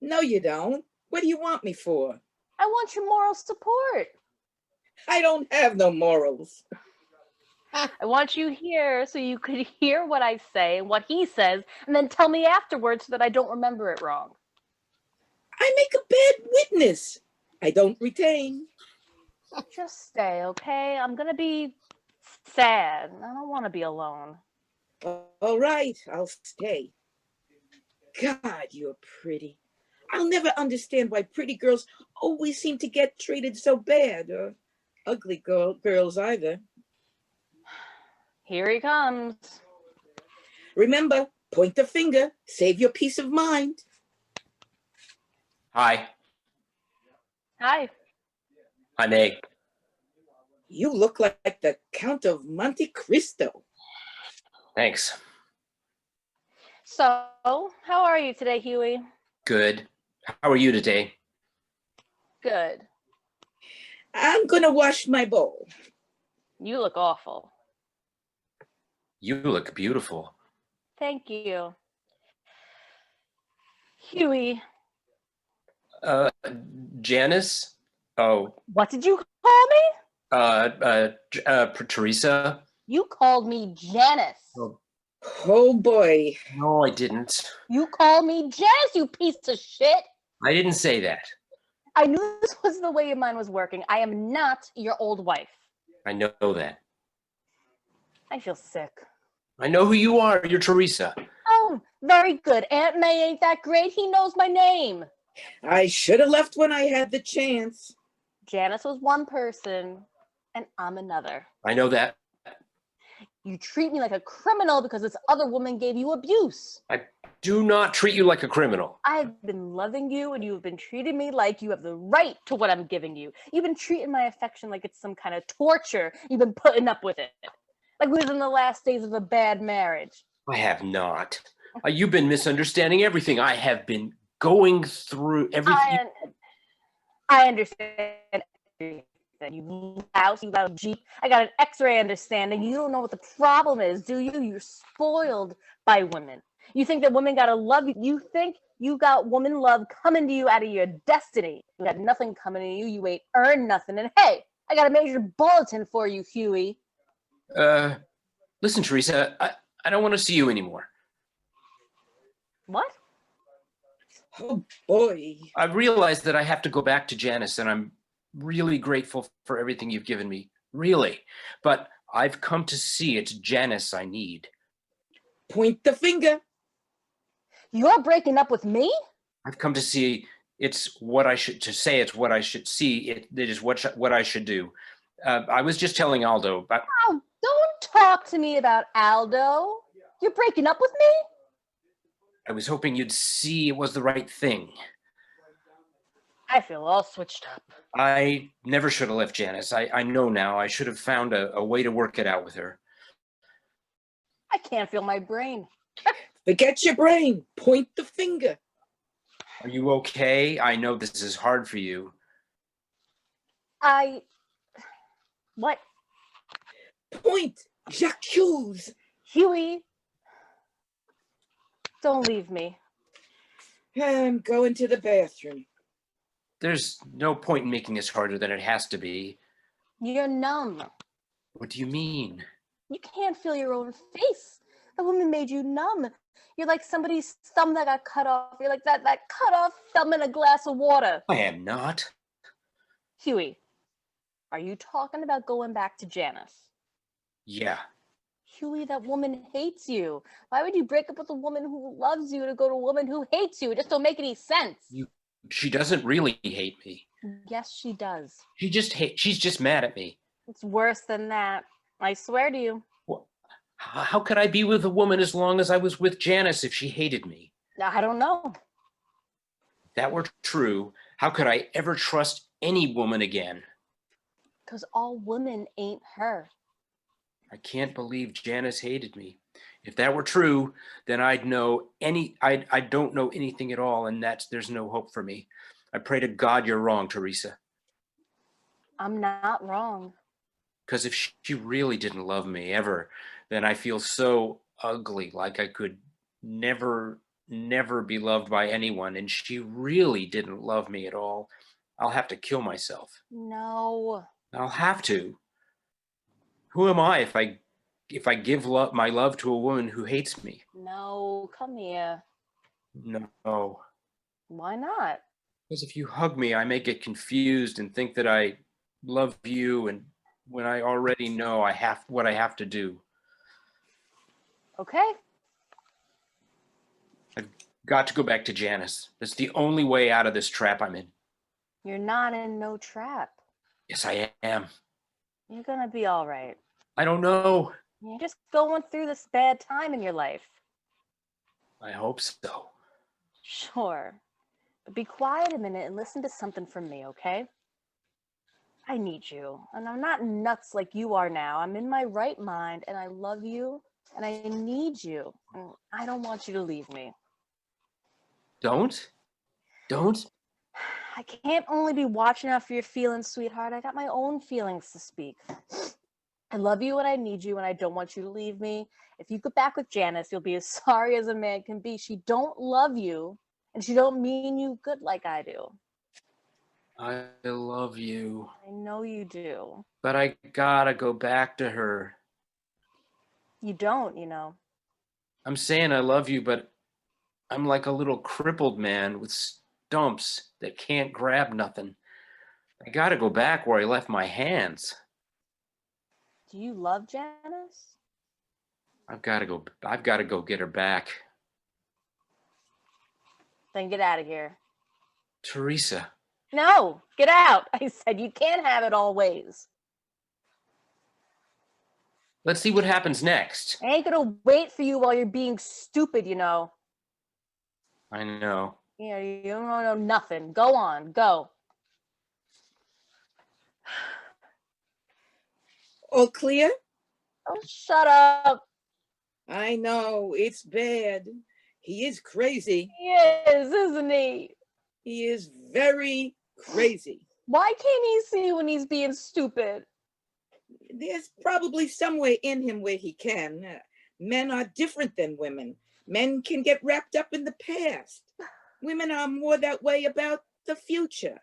Speaker 2: No, you don't. What do you want me for?
Speaker 5: I want your moral support.
Speaker 2: I don't have no morals.
Speaker 5: I want you here so you could hear what I say and what he says, and then tell me afterwards so that I don't remember it wrong.
Speaker 2: I make a bad witness. I don't retain.
Speaker 5: Just stay, okay? I'm gonna be sad. I don't want to be alone.
Speaker 2: All right, I'll stay. God, you're pretty. I'll never understand why pretty girls always seem to get treated so bad, or ugly girls either.
Speaker 5: Here he comes.
Speaker 2: Remember, point the finger, save your peace of mind.
Speaker 4: Hi.
Speaker 5: Hi.
Speaker 4: Hi, Meg.
Speaker 2: You look like the Count of Monte Cristo.
Speaker 4: Thanks.
Speaker 5: So, how are you today, Huey?
Speaker 4: Good. How are you today?
Speaker 5: Good.
Speaker 2: I'm gonna wash my bowl.
Speaker 5: You look awful.
Speaker 4: You look beautiful.
Speaker 5: Thank you. Huey.
Speaker 4: Janice? Oh,
Speaker 5: What did you call me?
Speaker 4: Teresa?
Speaker 5: You called me Janice.
Speaker 2: Oh boy.
Speaker 4: No, I didn't.
Speaker 5: You called me Janice, you piece of shit.
Speaker 4: I didn't say that.
Speaker 5: I knew this was the way your mind was working. I am not your old wife.
Speaker 4: I know that.
Speaker 5: I feel sick.
Speaker 4: I know who you are. You're Teresa.
Speaker 5: Oh, very good. Aunt May ain't that great. He knows my name.
Speaker 2: I should have left when I had the chance.
Speaker 5: Janice was one person, and I'm another.
Speaker 4: I know that.
Speaker 5: You treat me like a criminal because this other woman gave you abuse.
Speaker 4: I do not treat you like a criminal.
Speaker 5: I've been loving you, and you've been treating me like you have the right to what I'm giving you. You've been treating my affection like it's some kind of torture. You've been putting up with it. Like we was in the last days of a bad marriage.
Speaker 4: I have not. You've been misunderstanding everything. I have been going through everything.
Speaker 5: I understand everything. You house, you got a Jeep. I got an X-ray understanding. You don't know what the problem is, do you? You're spoiled by women. You think that women gotta love you. You think you got woman love coming to you out of your destiny. You got nothing coming to you. You ain't earned nothing. And hey, I got a major bulletin for you, Huey.
Speaker 4: Listen, Teresa, I don't want to see you anymore.
Speaker 5: What?
Speaker 2: Oh, boy.
Speaker 4: I realized that I have to go back to Janice, and I'm really grateful for everything you've given me. Really. But I've come to see it's Janice I need.
Speaker 2: Point the finger.
Speaker 5: You're breaking up with me?
Speaker 4: I've come to see it's what I should see. It is what I should do. I was just telling Aldo, but
Speaker 5: Oh, don't talk to me about Aldo. You're breaking up with me?
Speaker 4: I was hoping you'd see it was the right thing.
Speaker 5: I feel all switched up.
Speaker 4: I never should have left Janice. I know now. I should have found a way to work it out with her.
Speaker 5: I can't feel my brain.
Speaker 2: Forget your brain. Point the finger.
Speaker 4: Are you okay? I know this is hard for you.
Speaker 5: What?
Speaker 2: Point. J'accuse.
Speaker 5: Huey, don't leave me.
Speaker 2: I'm going to the bathroom.
Speaker 4: There's no point in making this harder than it has to be.
Speaker 5: You're numb.
Speaker 4: What do you mean?
Speaker 5: You can't feel your own face. The woman made you numb. You're like somebody's thumb that got cut off. You're like that cut off thumb in a glass of water.
Speaker 4: I am not.
Speaker 5: Huey, are you talking about going back to Janice?
Speaker 4: Yeah.
Speaker 5: Huey, that woman hates you. Why would you break up with a woman who loves you to go to a woman who hates you? It just don't make any sense.
Speaker 4: She doesn't really hate me.
Speaker 5: Yes, she does.
Speaker 4: She's just mad at me.
Speaker 5: It's worse than that. I swear to you.
Speaker 4: Well, how could I be with a woman as long as I was with Janice if she hated me?
Speaker 5: I don't know.
Speaker 4: If that were true, how could I ever trust any woman again?
Speaker 5: Because all women ain't her.
Speaker 4: I can't believe Janice hated me. If that were true, then I don't know anything at all, and there's no hope for me. I pray to God you're wrong, Teresa.
Speaker 5: I'm not wrong.
Speaker 4: Because if she really didn't love me ever, then I feel so ugly, like I could never be loved by anyone, and she really didn't love me at all. I'll have to kill myself.
Speaker 5: No.
Speaker 4: I'll have to. Who am I if I give my love to a woman who hates me?
Speaker 5: No, come here.
Speaker 4: No.
Speaker 5: Why not?
Speaker 4: Because if you hug me, I may get confused and think that I love you, and when I already know what I have to do.
Speaker 5: Okay.
Speaker 4: I've got to go back to Janice. That's the only way out of this trap I'm in.
Speaker 5: You're not in no trap.
Speaker 4: Yes, I am.
Speaker 5: You're gonna be all right.
Speaker 4: I don't know.
Speaker 5: You're just going through this bad time in your life.
Speaker 4: I hope so.
Speaker 5: Sure. But be quiet a minute and listen to something from me, okay? I need you. And I'm not nuts like you are now. I'm in my right mind, and I love you, and I need you. And I don't want you to leave me.
Speaker 4: Don't?
Speaker 5: I can't only be watching out for your feelings, sweetheart. I got my own feelings to speak. I love you and I need you, and I don't want you to leave me. If you go back with Janice, you'll be as sorry as a man can be. She don't love you, and she don't mean you good like I do.
Speaker 4: I love you.
Speaker 5: I know you do.
Speaker 4: But I gotta go back to her.
Speaker 5: You don't, you know.
Speaker 4: I'm saying I love you, but I'm like a little crippled man with dumps that can't grab nothing. I gotta go back where I left my hands.
Speaker 5: Do you love Janice?
Speaker 4: I've gotta go get her back.
Speaker 5: Then get out of here.
Speaker 4: Teresa.
Speaker 5: No, get out. I said you can't have it always.
Speaker 4: Let's see what happens next.
Speaker 5: I ain't gonna wait for you while you're being stupid, you know.
Speaker 4: I know.
Speaker 5: You know, you don't know nothing. Go on, go.
Speaker 2: All clear?
Speaker 5: Oh, shut up.
Speaker 2: I know, it's bad. He is crazy.
Speaker 5: He is, isn't he?
Speaker 2: He is very crazy.
Speaker 5: Why can't he see when he's being stupid?
Speaker 2: There's probably somewhere in him where he can. Men are different than women. Men can get wrapped up in the past. Women are more that way about the future.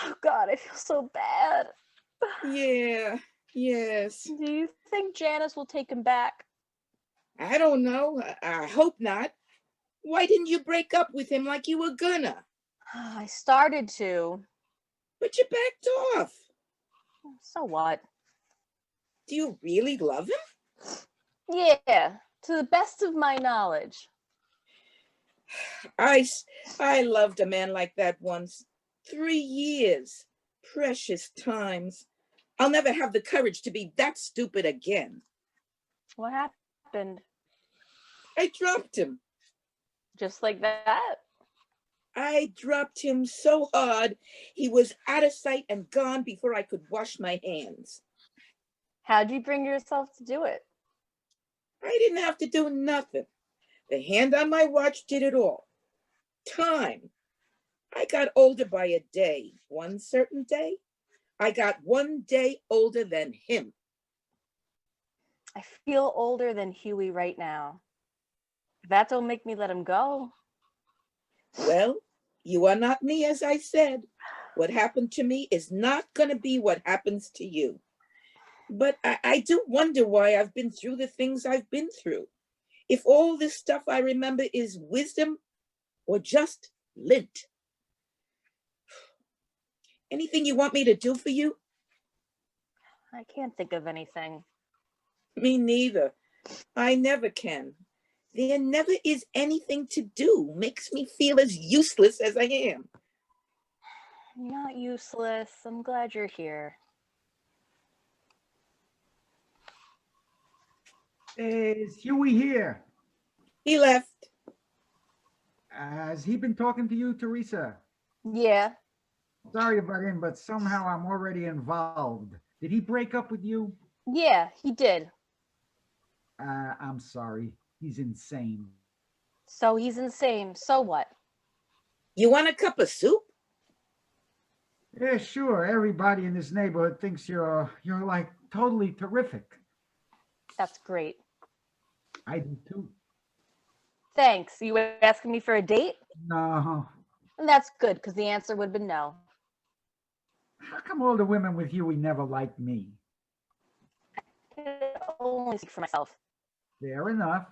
Speaker 5: Oh, God, I feel so bad.
Speaker 2: Yeah, yes.
Speaker 5: Do you think Janice will take him back?
Speaker 2: I don't know. I hope not. Why didn't you break up with him like you were gonna?
Speaker 5: I started to.
Speaker 2: But you backed off.
Speaker 5: So what?
Speaker 2: Do you really love him?
Speaker 5: Yeah, to the best of my knowledge.
Speaker 2: I loved a man like that once. 3 years. Precious times. I'll never have the courage to be that stupid again.
Speaker 5: What happened?
Speaker 2: I dropped him.
Speaker 5: Just like that?
Speaker 2: I dropped him so hard, he was out of sight and gone before I could wash my hands.
Speaker 5: How'd you bring yourself to do it?
Speaker 2: I didn't have to do nothing. The hand on my watch did it all. Time. I got older by a day. One certain day, I got 1 day older than him.
Speaker 5: I feel older than Huey right now. That don't make me let him go.
Speaker 2: Well, you are not me, as I said. What happened to me is not going to be what happens to you. But I do wonder why I've been through the things I've been through. If all this stuff I remember is wisdom or just lint. Anything you want me to do for you?
Speaker 5: I can't think of anything.
Speaker 2: Me neither. I never can. There never is anything to do. Makes me feel as useless as I am.
Speaker 5: You're not useless. I'm glad you're here.
Speaker 3: Is Huey here?
Speaker 2: He left.
Speaker 3: Has he been talking to you, Teresa?
Speaker 5: Yeah.
Speaker 3: Sorry about him, but somehow I'm already involved. Did he break up with you?
Speaker 5: Yeah, he did.
Speaker 3: I'm sorry. He's insane.
Speaker 5: So he's insane. So what?
Speaker 2: You want a cup of soup?
Speaker 3: Yeah, sure. Everybody in this neighborhood thinks you're like totally terrific.
Speaker 5: That's great.
Speaker 3: I do too.
Speaker 5: Thanks. You were asking me for a date?
Speaker 3: No.
Speaker 5: And that's good, because the answer would have been no.
Speaker 3: How come all the women with Huey never liked me?
Speaker 5: I could only speak for myself.
Speaker 3: Fair enough.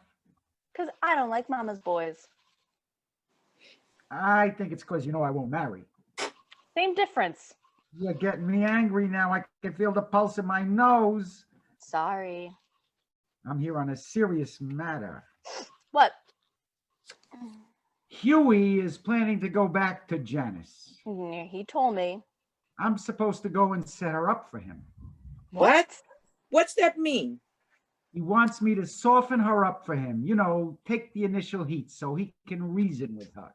Speaker 5: Because I don't like mama's boys.
Speaker 3: I think it's because you know I won't marry.
Speaker 5: Same difference.
Speaker 3: You're getting me angry now. I can feel the pulse in my nose.
Speaker 5: Sorry.
Speaker 3: I'm here on a serious matter.
Speaker 5: What?
Speaker 3: Huey is planning to go back to Janice.
Speaker 5: He told me.
Speaker 3: I'm supposed to go and set her up for him.
Speaker 2: What? What's that mean?
Speaker 3: He wants me to soften her up for him. You know, take the initial heat so he can reason with her.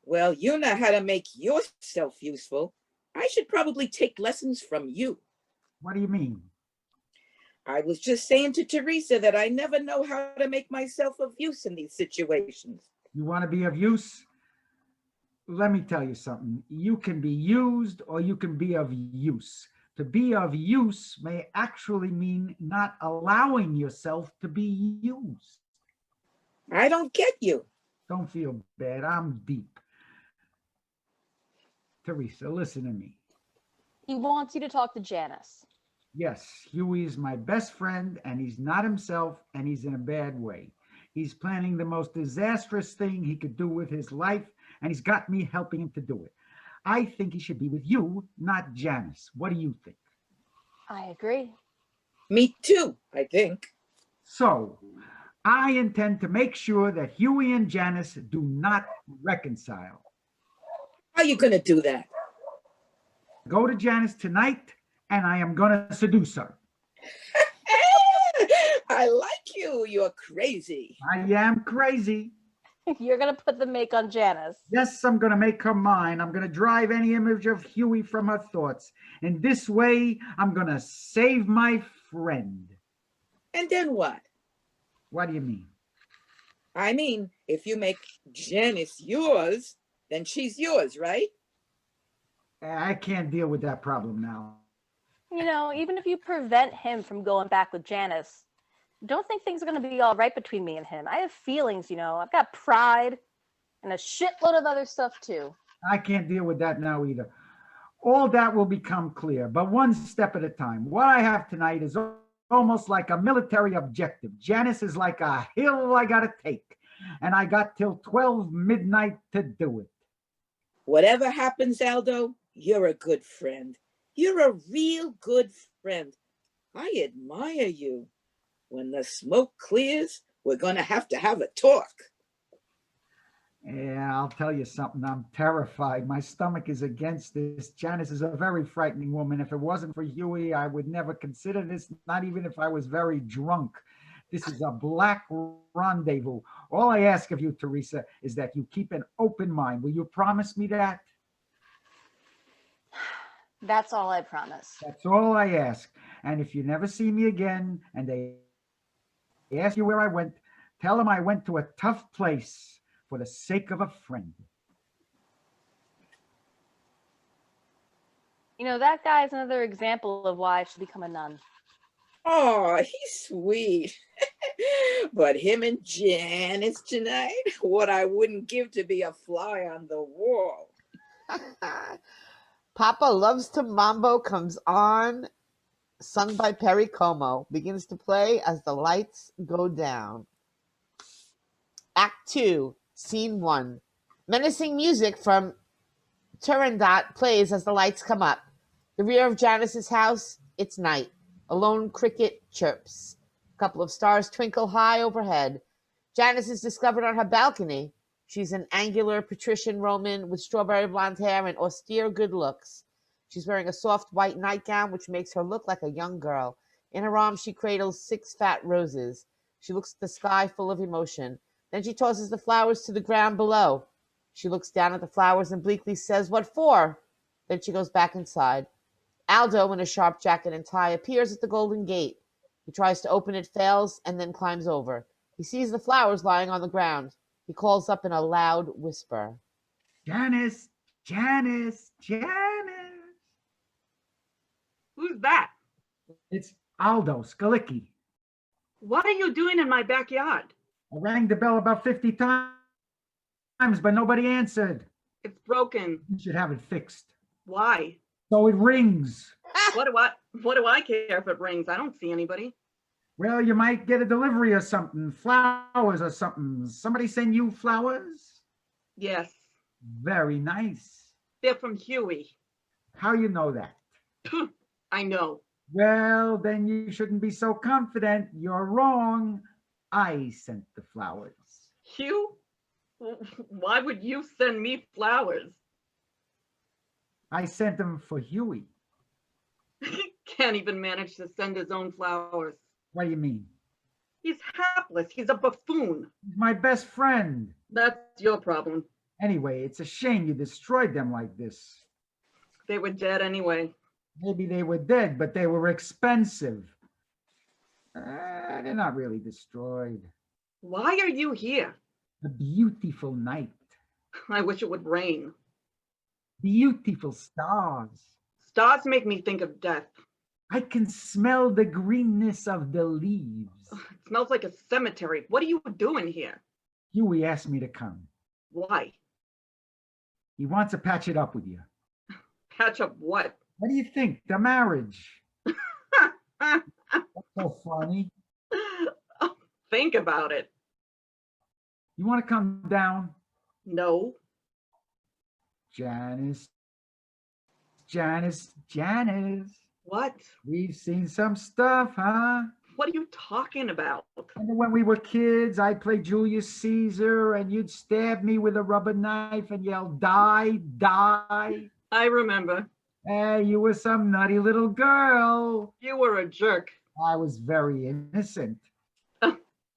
Speaker 2: Well, you know how to make yourself useful. I should probably take lessons from you.
Speaker 3: What do you mean?
Speaker 2: I was just saying to Teresa that I never know how to make myself of use in these situations.
Speaker 3: You want to be of use? Let me tell you something. You can be used or you can be of use. To be of use may actually mean not allowing yourself to be used.
Speaker 2: I don't get you.
Speaker 3: Don't feel bad. I'm deep. Teresa, listen to me.
Speaker 5: He wants you to talk to Janice.
Speaker 3: Yes, Huey's my best friend, and he's not himself, and he's in a bad way. He's planning the most disastrous thing he could do with his life, and he's got me helping him to do it. I think he should be with you, not Janice. What do you think?
Speaker 5: I agree.
Speaker 2: Me too, I think.
Speaker 3: So, I intend to make sure that Huey and Janice do not reconcile.
Speaker 2: How are you going to do that?
Speaker 3: Go to Janice tonight, and I am going to seduce her.
Speaker 2: I like you. You're crazy.
Speaker 3: I am crazy.
Speaker 5: You're gonna put the make on Janice.
Speaker 3: Yes, I'm going to make her mine. I'm going to drive any image of Huey from her thoughts. In this way, I'm going to save my friend.
Speaker 2: And then what?
Speaker 3: What do you mean?
Speaker 2: I mean, if you make Janice yours, then she's yours, right?
Speaker 3: I can't deal with that problem now.
Speaker 5: You know, even if you prevent him from going back with Janice, don't think things are going to be all right between me and him. I have feelings, you know. I've got pride and a shitload of other stuff too.
Speaker 3: I can't deal with that now either. All that will become clear, but one step at a time. What I have tonight is almost like a military objective. Janice is like a hill I got to take, and I got till 12 midnight to do it.
Speaker 2: Whatever happens, Aldo, you're a good friend. You're a real good friend. I admire you. When the smoke clears, we're going to have a talk.
Speaker 3: Yeah, I'll tell you something. I'm terrified. My stomach is against this. Janice is a very frightening woman. If it wasn't for Huey, I would never consider this, not even if I was very drunk. This is a black rendezvous. All I ask of you, Teresa, is that you keep an open mind. Will you promise me that?
Speaker 5: That's all I promise.
Speaker 3: That's all I ask. And if you never see me again and they ask you where I went, tell them I went to a tough place for the sake of a friend.
Speaker 5: You know, that guy is another example of why I should become a nun.
Speaker 2: Oh, he's sweet. But him and Janice tonight, what I wouldn't give to be a fly on the wall.
Speaker 1: Papa Loves to Mambo comes on, sung by Perry Como, begins to play as the lights go down. Act 2, Scene 1. Menacing music from Turandot plays as the lights come up. The rear of Janice's house, it's night. A lone cricket chirps. A couple of stars twinkle high overhead. Janice is discovered on her balcony. She's an angular patrician Roman with strawberry blonde hair and austere good looks. She's wearing a soft white nightgown, which makes her look like a young girl. In her arms, she cradles 6 fat roses. She looks at the sky full of emotion. Then she tosses the flowers to the ground below. She looks down at the flowers and bleakly says, "What for?" Then she goes back inside. Aldo, in a sharp jacket and tie, appears at the Golden Gate. He tries to open it, fails, and then climbs over. He sees the flowers lying on the ground. He calls up in a loud whisper.
Speaker 3: Janice, Janice, Janice.
Speaker 6: Who's that?
Speaker 3: It's Aldo Scalicki.
Speaker 6: What are you doing in my backyard?
Speaker 3: I rang the bell about 50 times, but nobody answered.
Speaker 6: It's broken.
Speaker 3: You should have it fixed.
Speaker 6: Why?
Speaker 3: So it rings.
Speaker 6: What do I care if it rings? I don't see anybody.
Speaker 3: Well, you might get a delivery or something, flowers or something. Somebody send you flowers?
Speaker 6: Yes,
Speaker 3: Very nice.
Speaker 6: they're from Huey.
Speaker 3: How you know that?
Speaker 6: I know.
Speaker 3: Well, then you shouldn't be so confident. You're wrong. I sent the flowers.
Speaker 6: Hugh? Why would you send me flowers?
Speaker 3: I sent them for Huey.
Speaker 6: Can't even manage to send his own flowers.
Speaker 3: What do you mean?
Speaker 6: He's hapless. He's a buffoon.
Speaker 3: He's my best friend.
Speaker 6: That's your problem.
Speaker 3: Anyway, it's a shame you destroyed them like this.
Speaker 6: They were dead anyway.
Speaker 3: Maybe they were dead, but they were expensive. They're not really destroyed.
Speaker 6: Why are you here?
Speaker 3: A beautiful night.
Speaker 6: I wish it would rain.
Speaker 3: Beautiful stars.
Speaker 6: Stars make me think of death.
Speaker 3: I can smell the greenness of the leaves.
Speaker 6: It smells like a cemetery. What are you doing here?
Speaker 3: Huey asked me to come.
Speaker 6: Why?
Speaker 3: He wants to patch it up with you.
Speaker 6: Patch up what?
Speaker 3: What do you think? The marriage. That's so funny.
Speaker 6: Think about it.
Speaker 3: You want to come down?
Speaker 6: No.
Speaker 3: Janice, Janice.
Speaker 6: What?
Speaker 3: We've seen some stuff, huh?
Speaker 6: What are you talking about?
Speaker 3: Remember when we were kids, I'd play Julius Caesar and you'd stab me with a rubber knife and yell, die, die.
Speaker 6: I remember.
Speaker 3: Hey, you were some nutty little girl.
Speaker 6: You were a jerk.
Speaker 3: I was very innocent.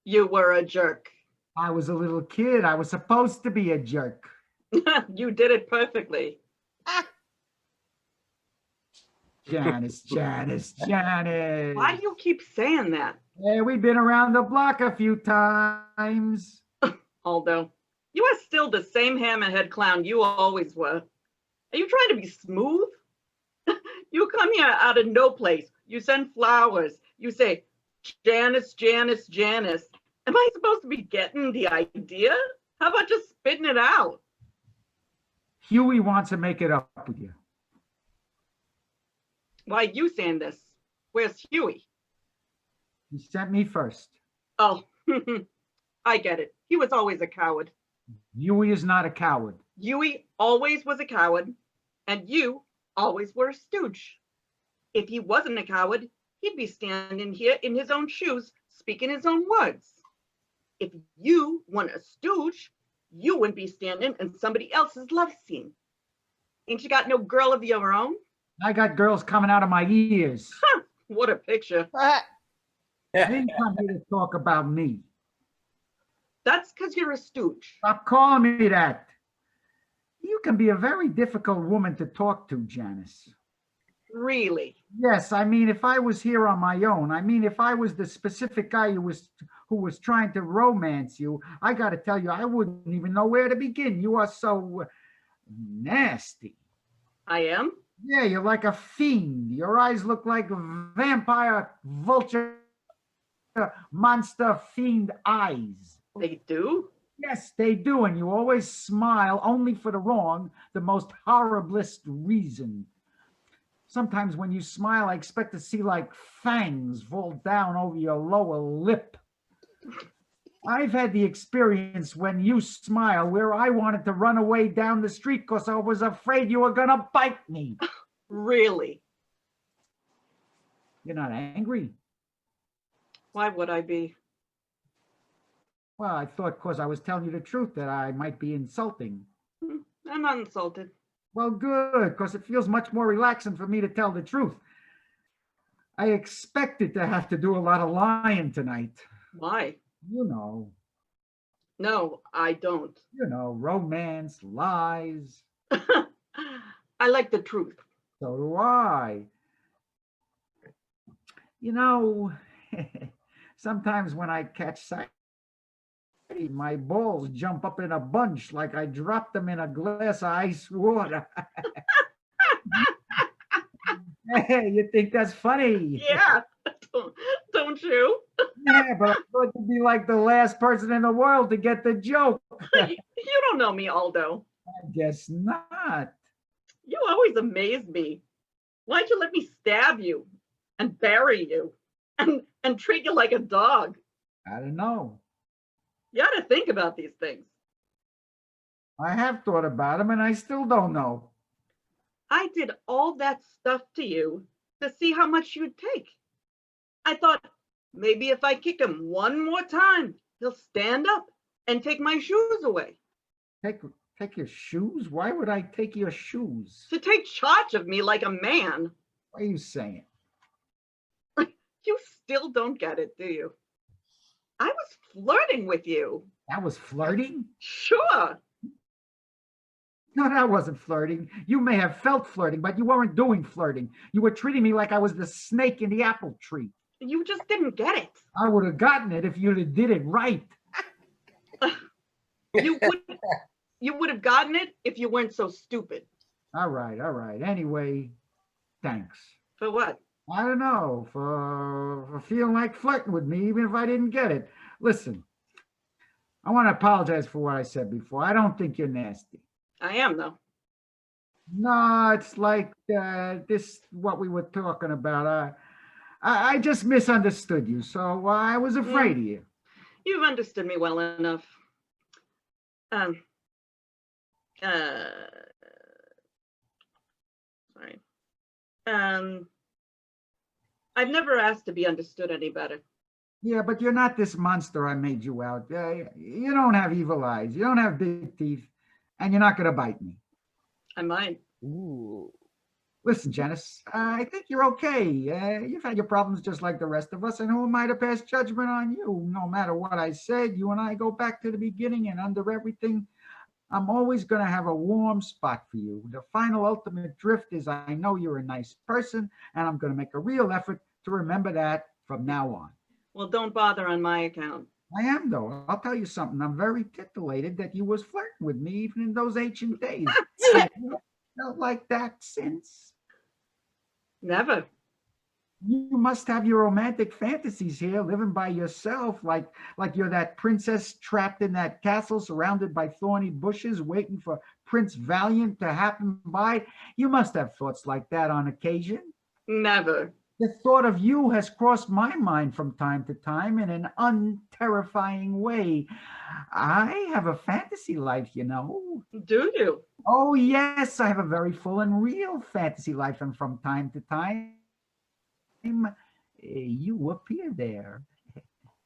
Speaker 6: You were a jerk.
Speaker 3: I was a little kid. I was supposed to be a jerk.
Speaker 6: You did it perfectly.
Speaker 3: Janice.
Speaker 6: Why do you keep saying that?
Speaker 3: Hey, we've been around the block a few times.
Speaker 6: Aldo, you are still the same hammerhead clown you always were. Are you trying to be smooth? You come here out of no place. You send flowers. You say, Janice. Am I supposed to be getting the idea? How about just spitting it out?
Speaker 3: Huey wants to make it up with you.
Speaker 6: Why you saying this? Where's Huey?
Speaker 3: He sent me first.
Speaker 6: Oh, I get it. He was always a coward.
Speaker 3: Huey is not a coward.
Speaker 6: Huey always was a coward, and you always were a stooge. If he wasn't a coward, he'd be standing here in his own shoes, speaking his own words. If you weren't a stooge, you wouldn't be standing in somebody else's love scene. Ain't you got no girl of your own?
Speaker 3: I got girls coming out of my ears.
Speaker 6: What a picture.
Speaker 3: I didn't come here to talk about me.
Speaker 6: That's because you're a stooge.
Speaker 3: Stop calling me that. You can be a very difficult woman to talk to, Janice.
Speaker 6: Really?
Speaker 3: Yes, I mean, if I was here on my own, I mean, if I was the specific guy who was trying to romance you, I got to tell you, I wouldn't even know where to begin. You are so nasty.
Speaker 6: I am?
Speaker 3: Yeah, you're like a fiend. Your eyes look like vampire, vulture, monster, fiend eyes.
Speaker 6: They do?
Speaker 3: Yes, they do. And you always smile only for the wrong, the most horriblest reason. Sometimes when you smile, I expect to see like fangs fall down over your lower lip. I've had the experience when you smile where I wanted to run away down the street because I was afraid you were going to bite me.
Speaker 6: Really?
Speaker 3: You're not angry?
Speaker 6: Why would I be?
Speaker 3: Well, I thought because I was telling you the truth that I might be insulting.
Speaker 6: I'm not insulted.
Speaker 3: Well, good, because it feels much more relaxing for me to tell the truth. I expected to have to do a lot of lying tonight.
Speaker 6: Why?
Speaker 3: You know.
Speaker 6: No, I don't.
Speaker 3: You know, romance, lies.
Speaker 6: I like the truth.
Speaker 3: So do I. You know, sometimes when I catch sight, my balls jump up in a bunch like I dropped them in a glass of ice water. Hey, you think that's funny?
Speaker 6: Yeah, don't you?
Speaker 3: Yeah, but I'm going to be like the last person in the world to get the joke.
Speaker 6: You don't know me, Aldo.
Speaker 3: I guess not.
Speaker 6: You always amaze me. Why'd you let me stab you and bury you and treat you like a dog?
Speaker 3: I don't know.
Speaker 6: You ought to think about these things.
Speaker 3: I have thought about them and I still don't know.
Speaker 6: I did all that stuff to you to see how much you'd take. I thought maybe if I kick him one more time, he'll stand up and take my shoes away.
Speaker 3: Take your shoes? Why would I take your shoes?
Speaker 6: To take charge of me like a man.
Speaker 3: What are you saying?
Speaker 6: You still don't get it, do you? I was flirting with you.
Speaker 3: That was flirting?
Speaker 6: Sure.
Speaker 3: No, that wasn't flirting. You may have felt flirting, but you weren't doing flirting. You were treating me like I was the snake in the apple tree.
Speaker 6: You just didn't get it.
Speaker 3: I would have gotten it if you'd have did it right.
Speaker 6: You would have gotten it if you weren't so stupid.
Speaker 3: All right. Anyway, thanks.
Speaker 6: For what?
Speaker 3: I don't know, for feeling like flirting with me, even if I didn't get it. Listen, I want to apologize for what I said before. I don't think you're nasty.
Speaker 6: I am, though.
Speaker 3: No, it's like this, what we were talking about. I just misunderstood you, so I was afraid of you.
Speaker 6: You've understood me well enough. I've never asked to be understood any better.
Speaker 3: Yeah, but you're not this monster I made you out. You don't have evil eyes. You don't have big teeth. And you're not going to bite me.
Speaker 6: I might.
Speaker 1: Ooh.
Speaker 3: Listen, Janice, I think you're okay. You've had your problems just like the rest of us, and who am I to pass judgment on you? No matter what I said, you and I go back to the beginning, and under everything, I'm always going to have a warm spot for you. The final ultimate drift is I know you're a nice person, and I'm going to make a real effort to remember that from now on.
Speaker 6: Well, don't bother on my account.
Speaker 3: I am, though. I'll tell you something. I'm very titillated that you was flirting with me even in those ancient days. I felt like that since.
Speaker 6: Never.
Speaker 3: You must have your romantic fantasies here, living by yourself, like you're that princess trapped in that castle surrounded by thorny bushes, waiting for Prince Valiant to happen by. You must have thoughts like that on occasion.
Speaker 6: Never.
Speaker 3: The thought of you has crossed my mind from time to time in an unterrifying way. I have a fantasy life, you know.
Speaker 6: Do you?
Speaker 3: Oh, yes, I have a very full and real fantasy life, and from time to time, you appear there.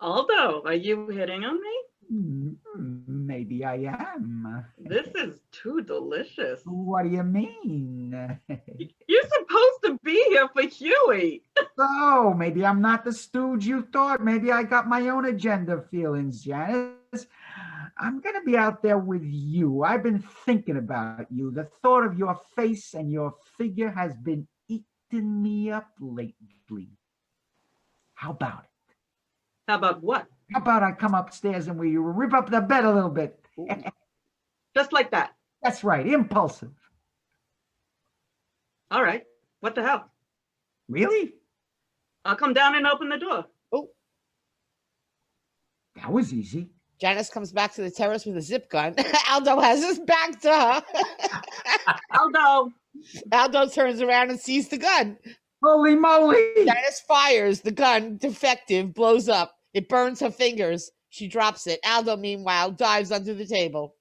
Speaker 6: Aldo, are you hitting on me?
Speaker 3: Maybe I am.
Speaker 6: This is too delicious.
Speaker 3: What do you mean?
Speaker 6: You're supposed to be here for Huey.
Speaker 3: So, maybe I'm not the stooge you thought. Maybe I got my own agenda feelings, Janice. I'm going to be out there with you. I've been thinking about you. The thought of your face and your figure has been eating me up lately. How about it?
Speaker 6: How about what?
Speaker 3: How about I come upstairs and we rip up the bed a little bit?
Speaker 6: Just like that.
Speaker 3: That's right, impulsive.
Speaker 6: All right. What the hell?
Speaker 3: Really?
Speaker 6: I'll come down and open the door.
Speaker 1: Oh,
Speaker 3: That was easy.
Speaker 1: Janice comes back to the terrace with a zip gun. Aldo has his back to her.
Speaker 6: Aldo.
Speaker 1: Aldo turns around and sees the gun.
Speaker 3: Holy moly!
Speaker 1: Janice fires. The gun, defective, blows up. It burns her fingers. She drops it. Aldo, meanwhile, dives under the table.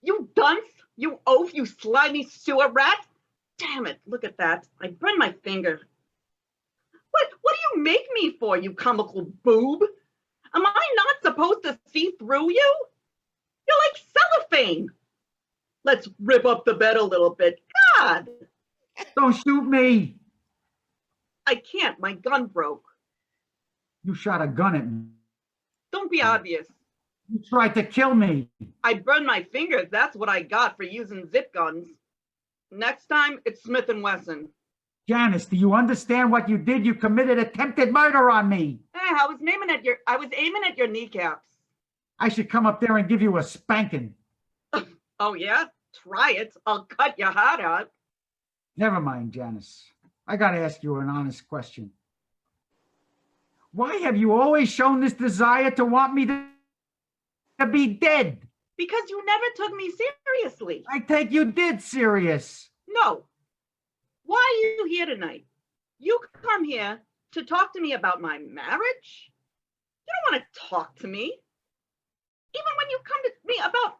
Speaker 6: You dunce. You oaf. You slimy sewer rat. Damn it. Look at that. I burned my finger. What do you make me for, you comical boob? Am I not supposed to see through you? You're like cellophane. Let's rip up the bed a little bit. God.
Speaker 3: Don't shoot me!
Speaker 6: I can't. My gun broke.
Speaker 3: You shot a gun at me.
Speaker 6: Don't be obvious.
Speaker 3: You tried to kill me.
Speaker 6: I burned my fingers. That's what I got for using zip guns. Next time, it's Smith & Wesson.
Speaker 3: Janice, do you understand what you did? You committed attempted murder on me.
Speaker 6: Hey, I was aiming at your kneecaps.
Speaker 3: I should come up there and give you a spanking.
Speaker 6: Oh, yeah? Try it. I'll cut your heart out.
Speaker 3: Never mind, Janice. I got to ask you an honest question. Why have you always shown this desire to want me to be dead?
Speaker 6: Because you never took me seriously.
Speaker 3: I take you dead serious.
Speaker 6: No. Why are you here tonight? You come here to talk to me about my marriage? You don't want to talk to me. Even when you come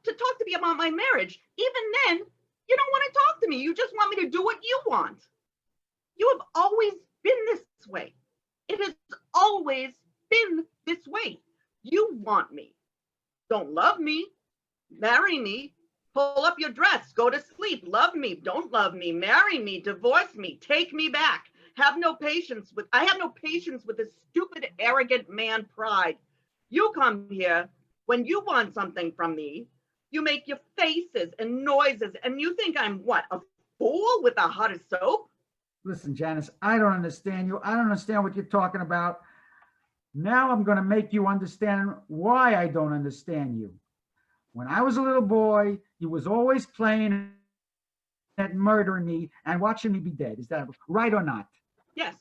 Speaker 6: to talk to me about my marriage, even then, you don't want to talk to me. You just want me to do what you want. You have always been this way. It has always been this way. You want me. Don't love me. Marry me. Pull up your dress. Go to sleep. Love me. Don't love me. Marry me. Divorce me. Take me back. I have no patience with this stupid, arrogant man pride. You come here when you want something from me. You make your faces and noises, and you think I'm what, a fool with a heart of soap?
Speaker 3: Listen, Janice, I don't understand you. I don't understand what you're talking about. Now I'm going to make you understand why I don't understand you. When I was a little boy, you was always playing at murdering me and watching me be dead. Is that right or not?
Speaker 6: Yes.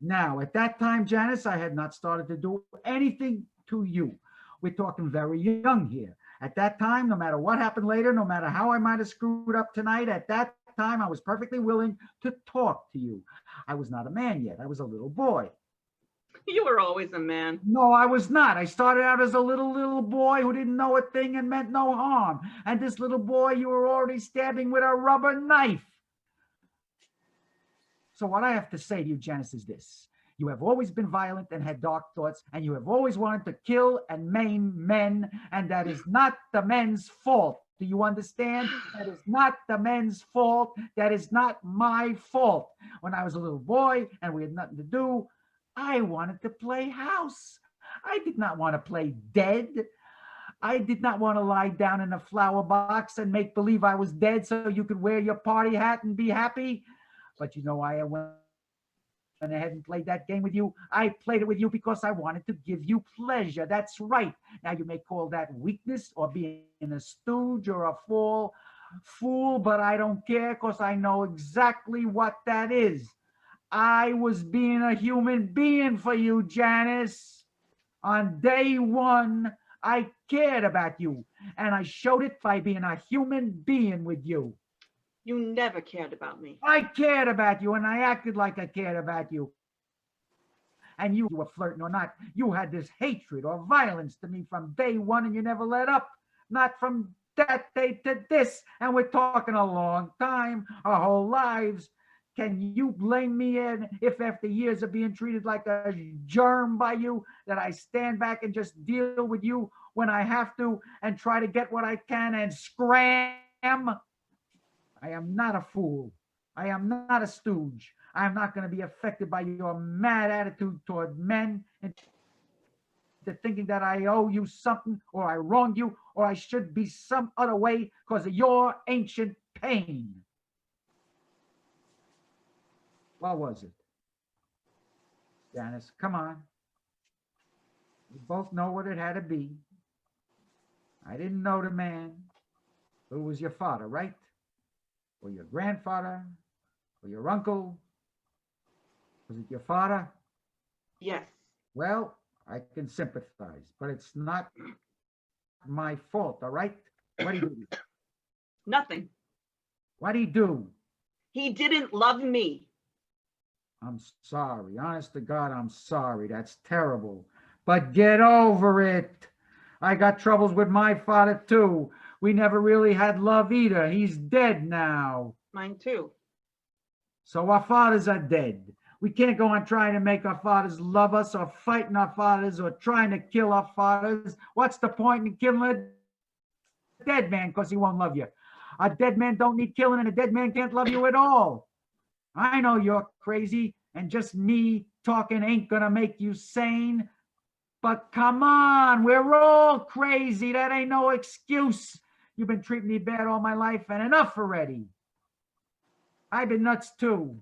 Speaker 3: Now, at that time, Janice, I had not started to do anything to you. We're talking very young here. At that time, no matter what happened later, no matter how I might have screwed up tonight, at that time, I was perfectly willing to talk to you. I was not a man yet. I was a little boy.
Speaker 6: You were always a man.
Speaker 3: No, I was not. I started out as a little boy who didn't know a thing and meant no harm. And this little boy, you were already stabbing with a rubber knife. So what I have to say to you, Janice, is this. You have always been violent and had dark thoughts, and you have always wanted to kill and maim men, and that is not the men's fault. Do you understand? That is not the men's fault. That is not my fault. When I was a little boy and we had nothing to do, I wanted to play house. I did not want to play dead. I did not want to lie down in a flower box and make believe I was dead so you could wear your party hat and be happy. But you know, I went ahead and played that game with you. I played it with you because I wanted to give you pleasure. That's right. Now you may call that weakness or being a stooge or a fool, but I don't care because I know exactly what that is. I was being a human being for you, Janice. On day one, I cared about you, and I showed it by being a human being with you.
Speaker 6: You never cared about me.
Speaker 3: I cared about you, and I acted like I cared about you. And you were flirting or not, you had this hatred or violence to me from day one, and you never let up. Not from that day to this, and we're talking a long time, our whole lives. Can you blame me if after years of being treated like a germ by you, that I stand back and just deal with you when I have to and try to get what I can and scram? I am not a fool. I am not a stooge. I am not going to be affected by your mad attitude toward men and thinking that I owe you something or I wronged you or I should be some other way because of your ancient pain. What was it? Janice, come on. We both know what it had to be. I didn't know the man who was your father, right? Or your grandfather, or your uncle? Was it your father?
Speaker 6: Yes.
Speaker 3: Well, I can sympathize, but it's not my fault, all right? What did he do?
Speaker 6: Nothing.
Speaker 3: What did he do?
Speaker 6: He didn't love me.
Speaker 3: I'm sorry. Honest to God, I'm sorry. That's terrible. But get over it. I got troubles with my father, too. We never really had love either. He's dead now.
Speaker 6: Mine too.
Speaker 3: So our fathers are dead. We can't go on trying to make our fathers love us or fighting our fathers or trying to kill our fathers. What's the point in killing a dead man because he won't love you? A dead man don't need killing, and a dead man can't love you at all. I know you're crazy, and just me talking ain't gonna make you sane. But come on, we're all crazy. That ain't no excuse. You've been treating me bad all my life, and enough already. I've been nuts too.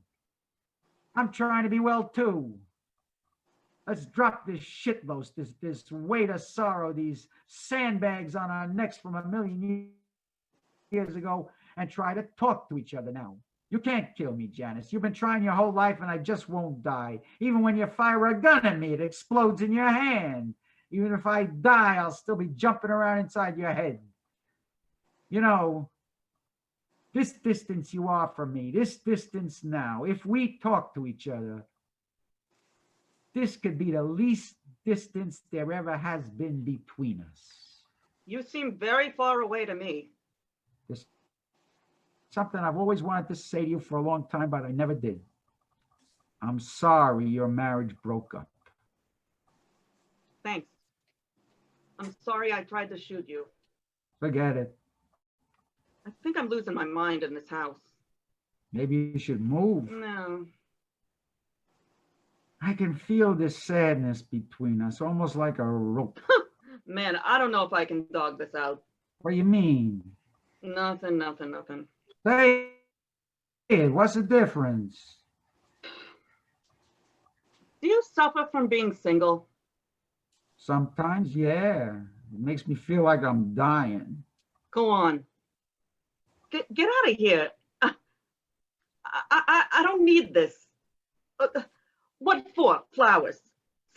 Speaker 3: I'm trying to be well too. Let's drop this shitload, this weight of sorrow, these sandbags on our necks from a million years ago, and try to talk to each other now. You can't kill me, Janice. You've been trying your whole life, and I just won't die. Even when you fire a gun at me, it explodes in your hand. Even if I die, I'll still be jumping around inside your head. You know, this distance you are from me, this distance now, if we talk to each other, this could be the least distance there ever has been between us.
Speaker 6: You seem very far away to me.
Speaker 3: There's something I've always wanted to say to you for a long time, but I never did. I'm sorry your marriage broke up.
Speaker 6: Thanks. I'm sorry I tried to shoot you.
Speaker 3: Forget it.
Speaker 6: I think I'm losing my mind in this house.
Speaker 3: Maybe you should move.
Speaker 6: No.
Speaker 3: I can feel this sadness between us, almost like a rope.
Speaker 6: Man, I don't know if I can dog this out.
Speaker 3: What do you mean?
Speaker 6: Nothing.
Speaker 3: Say it. What's the difference?
Speaker 6: Do you suffer from being single?
Speaker 3: Sometimes, yeah. It makes me feel like I'm dying.
Speaker 6: Go on. Get out of here. I don't need this. What for? Flowers.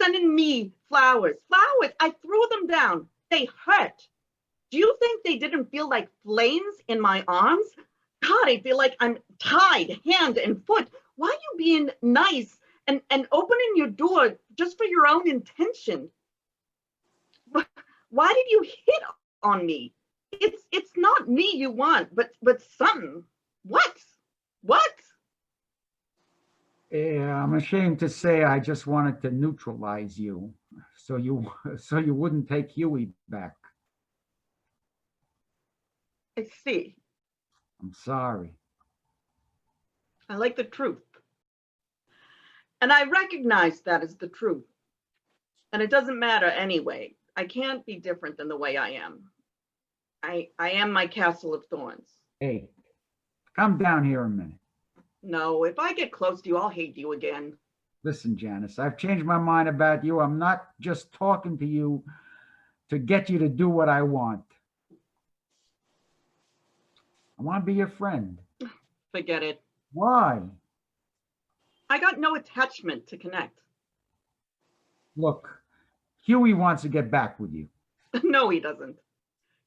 Speaker 6: Sending me flowers. Flowers. I threw them down. They hurt. Do you think they didn't feel like flames in my arms? God, I feel like I'm tied hand and foot. Why are you being nice and opening your door just for your own intention? Why did you hit on me? It's not me you want, but something. What?
Speaker 3: Yeah, I'm ashamed to say I just wanted to neutralize you, so you wouldn't take Huey back.
Speaker 6: I see.
Speaker 3: I'm sorry.
Speaker 6: I like the truth. And I recognize that as the truth. And it doesn't matter anyway. I can't be different than the way I am. I am my castle of thorns.
Speaker 3: Hey, come down here a minute.
Speaker 6: No, if I get close to you, I'll hate you again.
Speaker 3: Listen, Janice, I've changed my mind about you. I'm not just talking to you to get you to do what I want. I want to be your friend.
Speaker 6: Forget it.
Speaker 3: Why?
Speaker 6: I got no attachment to connect.
Speaker 3: Look, Huey wants to get back with you.
Speaker 6: No, he doesn't.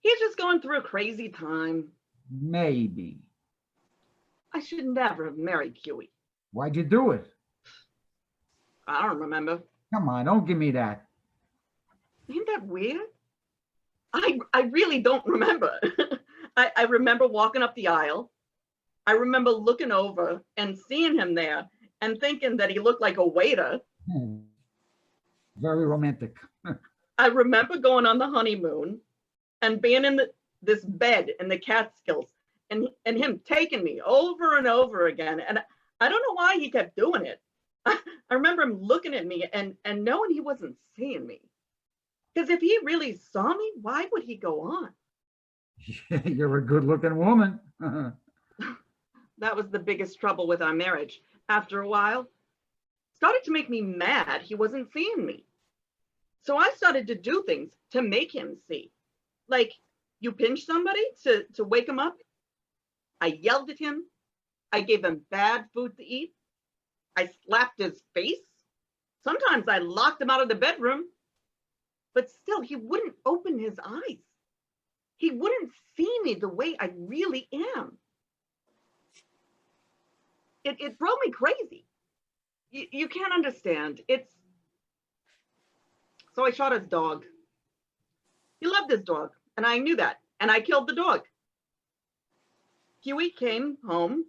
Speaker 6: He's just going through a crazy time.
Speaker 3: Maybe.
Speaker 6: I should never have married Huey.
Speaker 3: Why'd you do it?
Speaker 6: I don't remember.
Speaker 3: Come on, don't give me that.
Speaker 6: Ain't that weird? I really don't remember. I remember walking up the aisle. I remember looking over and seeing him there and thinking that he looked like a waiter.
Speaker 3: Very romantic.
Speaker 6: I remember going on the honeymoon and being in this bed in the Catskills and him taking me over and over again. And I don't know why he kept doing it. I remember him looking at me and knowing he wasn't seeing me. Because if he really saw me, why would he go on?
Speaker 3: You're a good-looking woman.
Speaker 6: That was the biggest trouble with our marriage. After a while, it started to make me mad he wasn't seeing me. So I started to do things to make him see. Like, you pinch somebody to wake him up. I yelled at him. I gave him bad food to eat. I slapped his face. Sometimes I locked him out of the bedroom. But still, he wouldn't open his eyes. He wouldn't see me the way I really am. It drove me crazy. You can't understand. So I shot his dog. He loved his dog, and I knew that, and I killed the dog. Huey came home.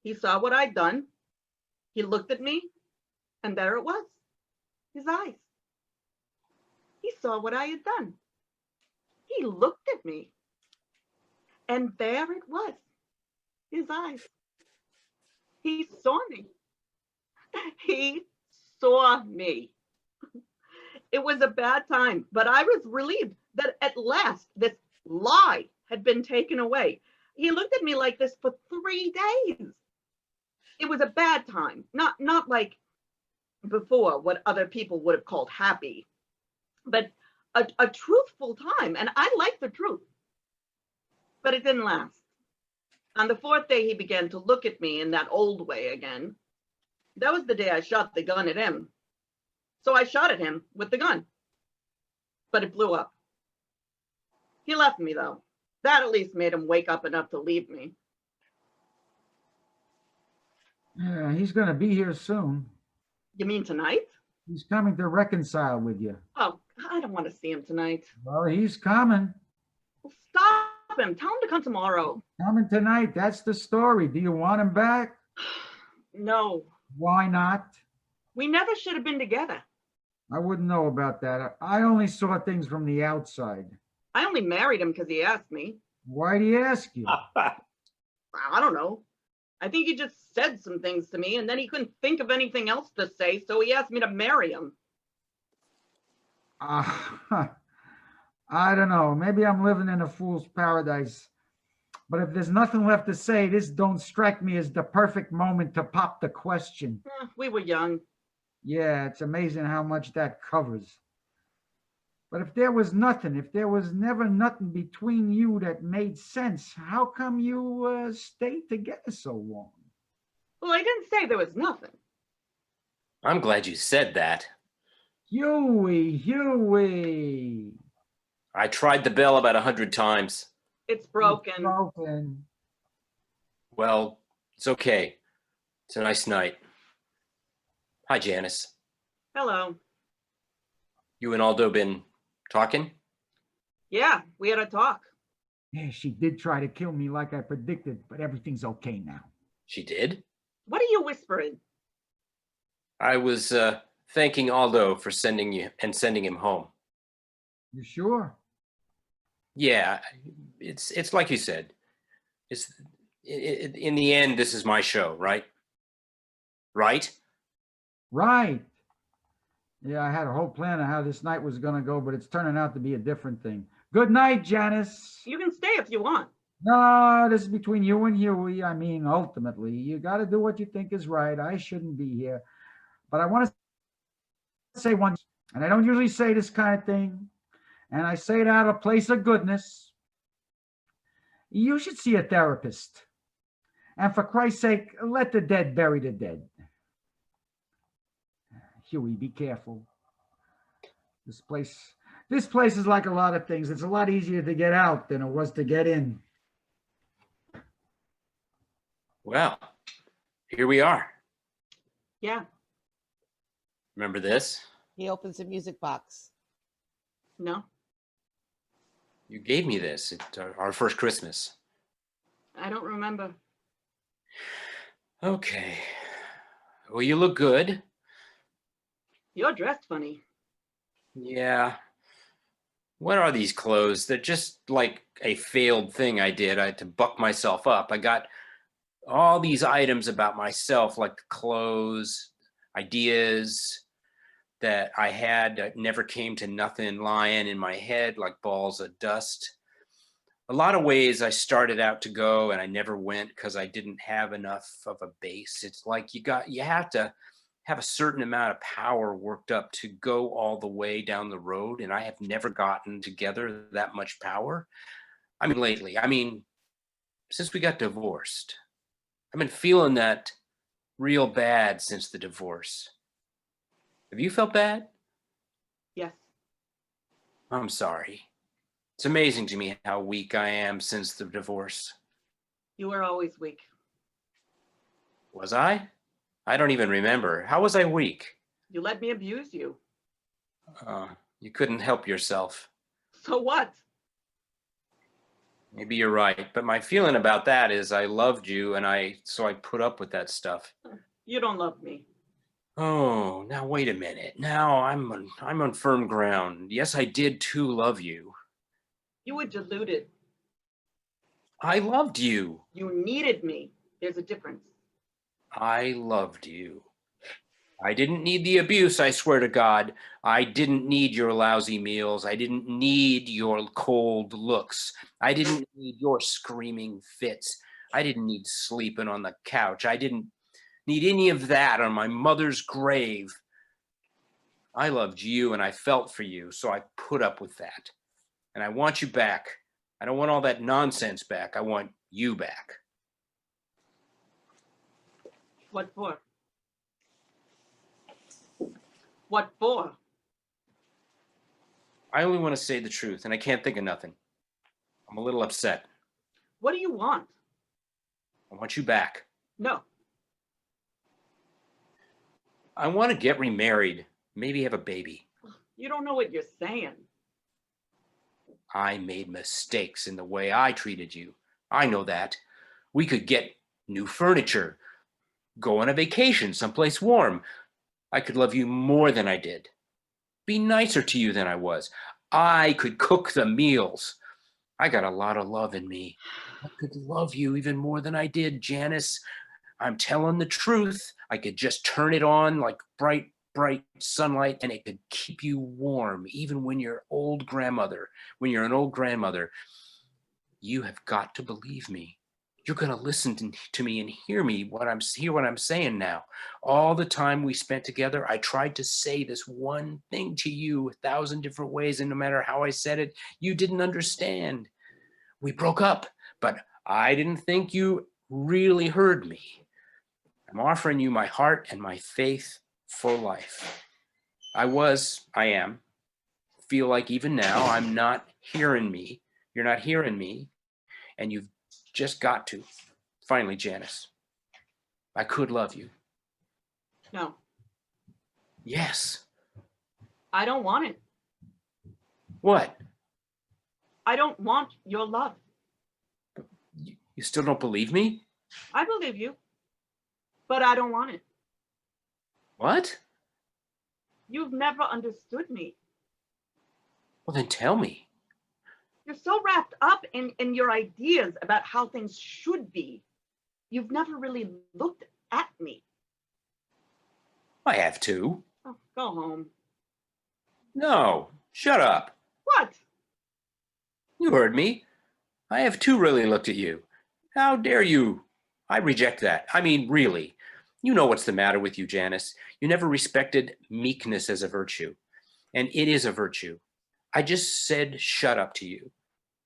Speaker 6: He saw what I'd done. He looked at me, and there it was, his eyes. He saw what I had done. He looked at me, and there it was, his eyes. He saw me. He saw me. It was a bad time, but I was relieved that at last this lie had been taken away. He looked at me like this for 3 days. It was a bad time, not like before what other people would have called happy, but a truthful time. And I like the truth, but it didn't last. On the 4th day, he began to look at me in that old way again. That was the day I shot the gun at him. So I shot at him with the gun, but it blew up. He left me though. That at least made him wake up enough to leave me.
Speaker 3: Yeah, he's going to be here soon.
Speaker 6: You mean tonight?
Speaker 3: He's coming to reconcile with you.
Speaker 6: Oh, I don't want to see him tonight.
Speaker 3: Well, he's coming.
Speaker 6: Well, stop him. Tell him to come tomorrow.
Speaker 3: Coming tonight. That's the story. Do you want him back?
Speaker 6: No.
Speaker 3: Why not?
Speaker 6: We never should have been together.
Speaker 3: I wouldn't know about that. I only saw things from the outside.
Speaker 6: I only married him because he asked me.
Speaker 3: Why'd he ask you?
Speaker 6: I don't know. I think he just said some things to me and then he couldn't think of anything else to say, so he asked me to marry him.
Speaker 3: I don't know. Maybe I'm living in a fool's paradise. But if there's nothing left to say, this don't strike me as the perfect moment to pop the question.
Speaker 6: We were young.
Speaker 3: Yeah, it's amazing how much that covers. But if there was nothing, if there was never nothing between you that made sense, how come you stayed together so long?
Speaker 6: Well, I didn't say there was nothing.
Speaker 4: I'm glad you said that.
Speaker 3: Huey.
Speaker 4: I tried the bell about 100 times.
Speaker 6: It's broken.
Speaker 3: It's broken.
Speaker 4: Well, it's okay. It's a nice night. Hi, Janice.
Speaker 6: Hello.
Speaker 4: You and Aldo been talking?
Speaker 6: Yeah, we had a talk.
Speaker 3: Yeah, she did try to kill me like I predicted, but everything's okay now.
Speaker 4: She did?
Speaker 6: What are you whispering?
Speaker 4: I was thanking Aldo for sending him home.
Speaker 3: You sure?
Speaker 4: Yeah, it's like you said. In the end, this is my show, right? Right?
Speaker 3: Right. Yeah, I had a whole plan of how this night was going to go, but it's turning out to be a different thing. Good night, Janice.
Speaker 6: You can stay if you want.
Speaker 3: No, this is between you and Huey. I mean, ultimately, you got to do what you think is right. I shouldn't be here. But I want to say one, and I don't usually say this kind of thing, and I say it out of a place of goodness. You should see a therapist. And for Christ's sake, let the dead bury the dead. Huey, be careful. This place is like a lot of things. It's a lot easier to get out than it was to get in.
Speaker 4: Well, here we are.
Speaker 6: Yeah.
Speaker 4: Remember this?
Speaker 1: He opens a music box.
Speaker 6: No,
Speaker 4: You gave me this at our first Christmas.
Speaker 6: I don't remember.
Speaker 4: Okay. Well, you look good.
Speaker 6: You're dressed funny.
Speaker 4: Yeah. What are these clothes? They're just like a failed thing I did. I had to buck myself up. I got all these items about myself, like clothes, ideas that I had that never came to nothing, lying in my head like balls of dust. A lot of ways I started out to go and I never went because I didn't have enough of a base. It's like you have to have a certain amount of power worked up to go all the way down the road, and I have never gotten together that much power. I mean, lately, since we got divorced, I've been feeling that real bad since the divorce. Have you felt bad?
Speaker 6: Yes.
Speaker 4: I'm sorry. It's amazing to me how weak I am since the divorce.
Speaker 6: You were always weak.
Speaker 4: Was I? I don't even remember. How was I weak?
Speaker 6: You let me abuse you.
Speaker 4: You couldn't help yourself.
Speaker 6: So what?
Speaker 4: Maybe you're right, but my feeling about that is I loved you, and so I put up with that stuff.
Speaker 6: You don't love me.
Speaker 4: Oh, now wait a minute. Now I'm on firm ground. Yes, I did too love you.
Speaker 6: You were deluded.
Speaker 4: I loved you.
Speaker 6: You needed me. There's a difference.
Speaker 4: I loved you. I didn't need the abuse, I swear to God. I didn't need your lousy meals. I didn't need your cold looks. I didn't need your screaming fits. I didn't need sleeping on the couch. I didn't need any of that on my mother's grave. I loved you and I felt for you, so I put up with that. And I want you back. I don't want all that nonsense back. I want you back.
Speaker 6: What for? What for?
Speaker 4: I only want to say the truth, and I can't think of nothing. I'm a little upset.
Speaker 6: What do you want?
Speaker 4: I want you back.
Speaker 6: No.
Speaker 4: I want to get remarried, maybe have a baby.
Speaker 6: You don't know what you're saying.
Speaker 4: I made mistakes in the way I treated you. I know that. We could get new furniture, go on a vacation someplace warm. I could love you more than I did, be nicer to you than I was. I could cook the meals. I got a lot of love in me. I could love you even more than I did, Janice. I'm telling the truth. I could just turn it on like bright sunlight, and it could keep you warm, even when you're an old grandmother. You have got to believe me. You're going to listen to me and hear what I'm saying now. All the time we spent together, I tried to say this one thing to you 1,000 different ways, and no matter how I said it, you didn't understand. We broke up, but I didn't think you really heard me. I'm offering you my heart and my faith for life. I am. Feel like even now I'm not hearing me. You're not hearing me, and you've just got to. Finally, Janice, I could love you.
Speaker 6: No.
Speaker 4: Yes.
Speaker 6: I don't want it.
Speaker 4: What?
Speaker 6: I don't want your love.
Speaker 4: You still don't believe me?
Speaker 6: I believe you, but I don't want it.
Speaker 4: What?
Speaker 6: You've never understood me.
Speaker 4: Well, then tell me.
Speaker 6: You're so wrapped up in your ideas about how things should be. You've never really looked at me.
Speaker 4: I have to.
Speaker 6: Oh, go home.
Speaker 4: No, shut up.
Speaker 6: What?
Speaker 4: You heard me. I have too really looked at you. How dare you? I reject that. I mean, really. You know what's the matter with you, Janice. You never respected meekness as a virtue. And it is a virtue. I just said shut up to you.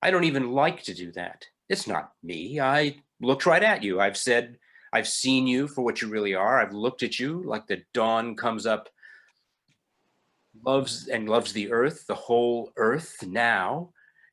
Speaker 4: I don't even like to do that. It's not me. I looked right at you. I've said, I've seen you for what you really are. I've looked at you like the dawn comes up, loves the earth, the whole earth. Now,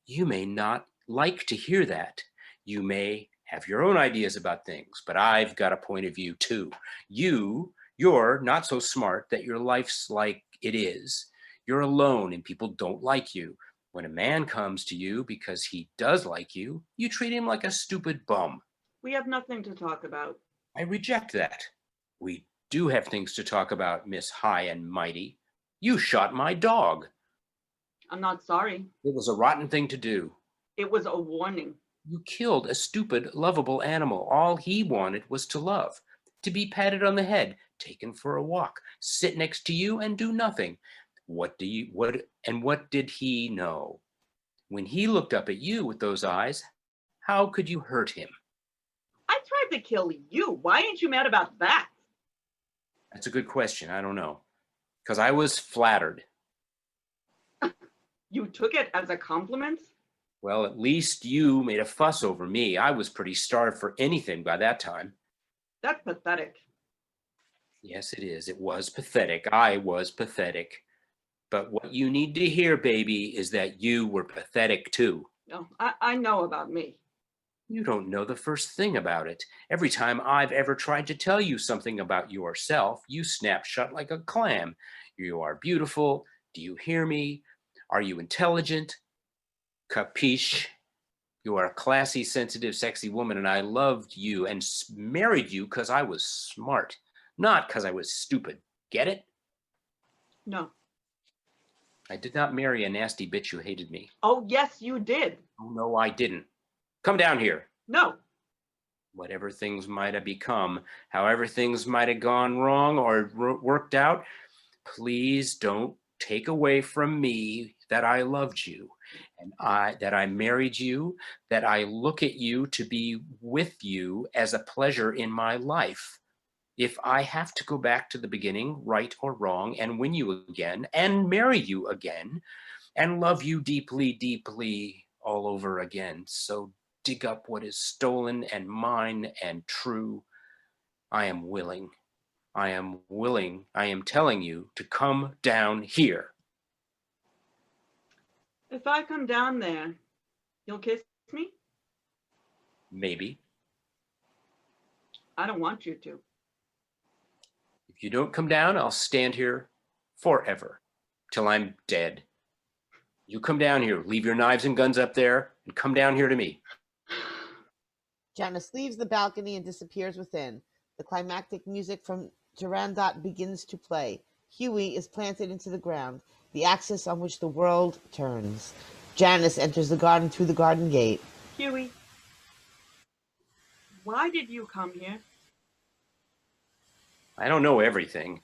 Speaker 4: you may not like to hear that. You may have your own ideas about things, but I've got a point of view too. You're not so smart that your life's like it is. You're alone and people don't like you. When a man comes to you because he does like you, you treat him like a stupid bum.
Speaker 6: We have nothing to talk about.
Speaker 4: I reject that. We do have things to talk about, Miss High and Mighty. You shot my dog.
Speaker 6: I'm not sorry.
Speaker 4: It was a rotten thing to do.
Speaker 6: It was a warning.
Speaker 4: You killed a stupid, lovable animal. All he wanted was to love, to be patted on the head, taken for a walk, sit next to you and do nothing. What did he know? When he looked up at you with those eyes, how could you hurt him?
Speaker 6: I tried to kill you. Why ain't you mad about that?
Speaker 4: That's a good question. I don't know. Because I was flattered.
Speaker 6: You took it as a compliment?
Speaker 4: Well, at least you made a fuss over me. I was pretty starved for anything by that time.
Speaker 6: That's pathetic.
Speaker 4: Yes, it is. It was pathetic. I was pathetic. But what you need to hear, baby, is that you were pathetic too.
Speaker 6: No, I know about me.
Speaker 4: You don't know the first thing about it. Every time I've ever tried to tell you something about yourself, you snap shut like a clam. You are beautiful. Do you hear me? Are you intelligent? Capiche? You are a classy, sensitive, sexy woman, and I loved you and married you because I was smart, not because I was stupid. Get it?
Speaker 6: No.
Speaker 4: I did not marry a nasty bitch who hated me.
Speaker 6: Oh, yes, you did.
Speaker 4: Oh, no, I didn't. Come down here.
Speaker 6: No.
Speaker 4: Whatever things might have become, however things might have gone wrong or worked out, please don't take away from me that I loved you and that I married you, that I look at you to be with you as a pleasure in my life. If I have to go back to the beginning, right or wrong, and win you again and marry you again and love you deeply, deeply all over again, so dig up what is stolen and mine and true, I am willing. I am willing. I am telling you to come down here.
Speaker 6: If I come down there, you'll kiss me?
Speaker 4: Maybe.
Speaker 6: I don't want you to.
Speaker 4: If you don't come down, I'll stand here forever till I'm dead. You come down here, leave your knives and guns up there, and come down here to me.
Speaker 1: Janice leaves the balcony and disappears within. The climactic music from Turandot begins to play. Huey is planted into the ground, the axis on which the world turns. Janice enters the garden through the garden gate.
Speaker 6: Huey, why did you come here?
Speaker 4: I don't know everything.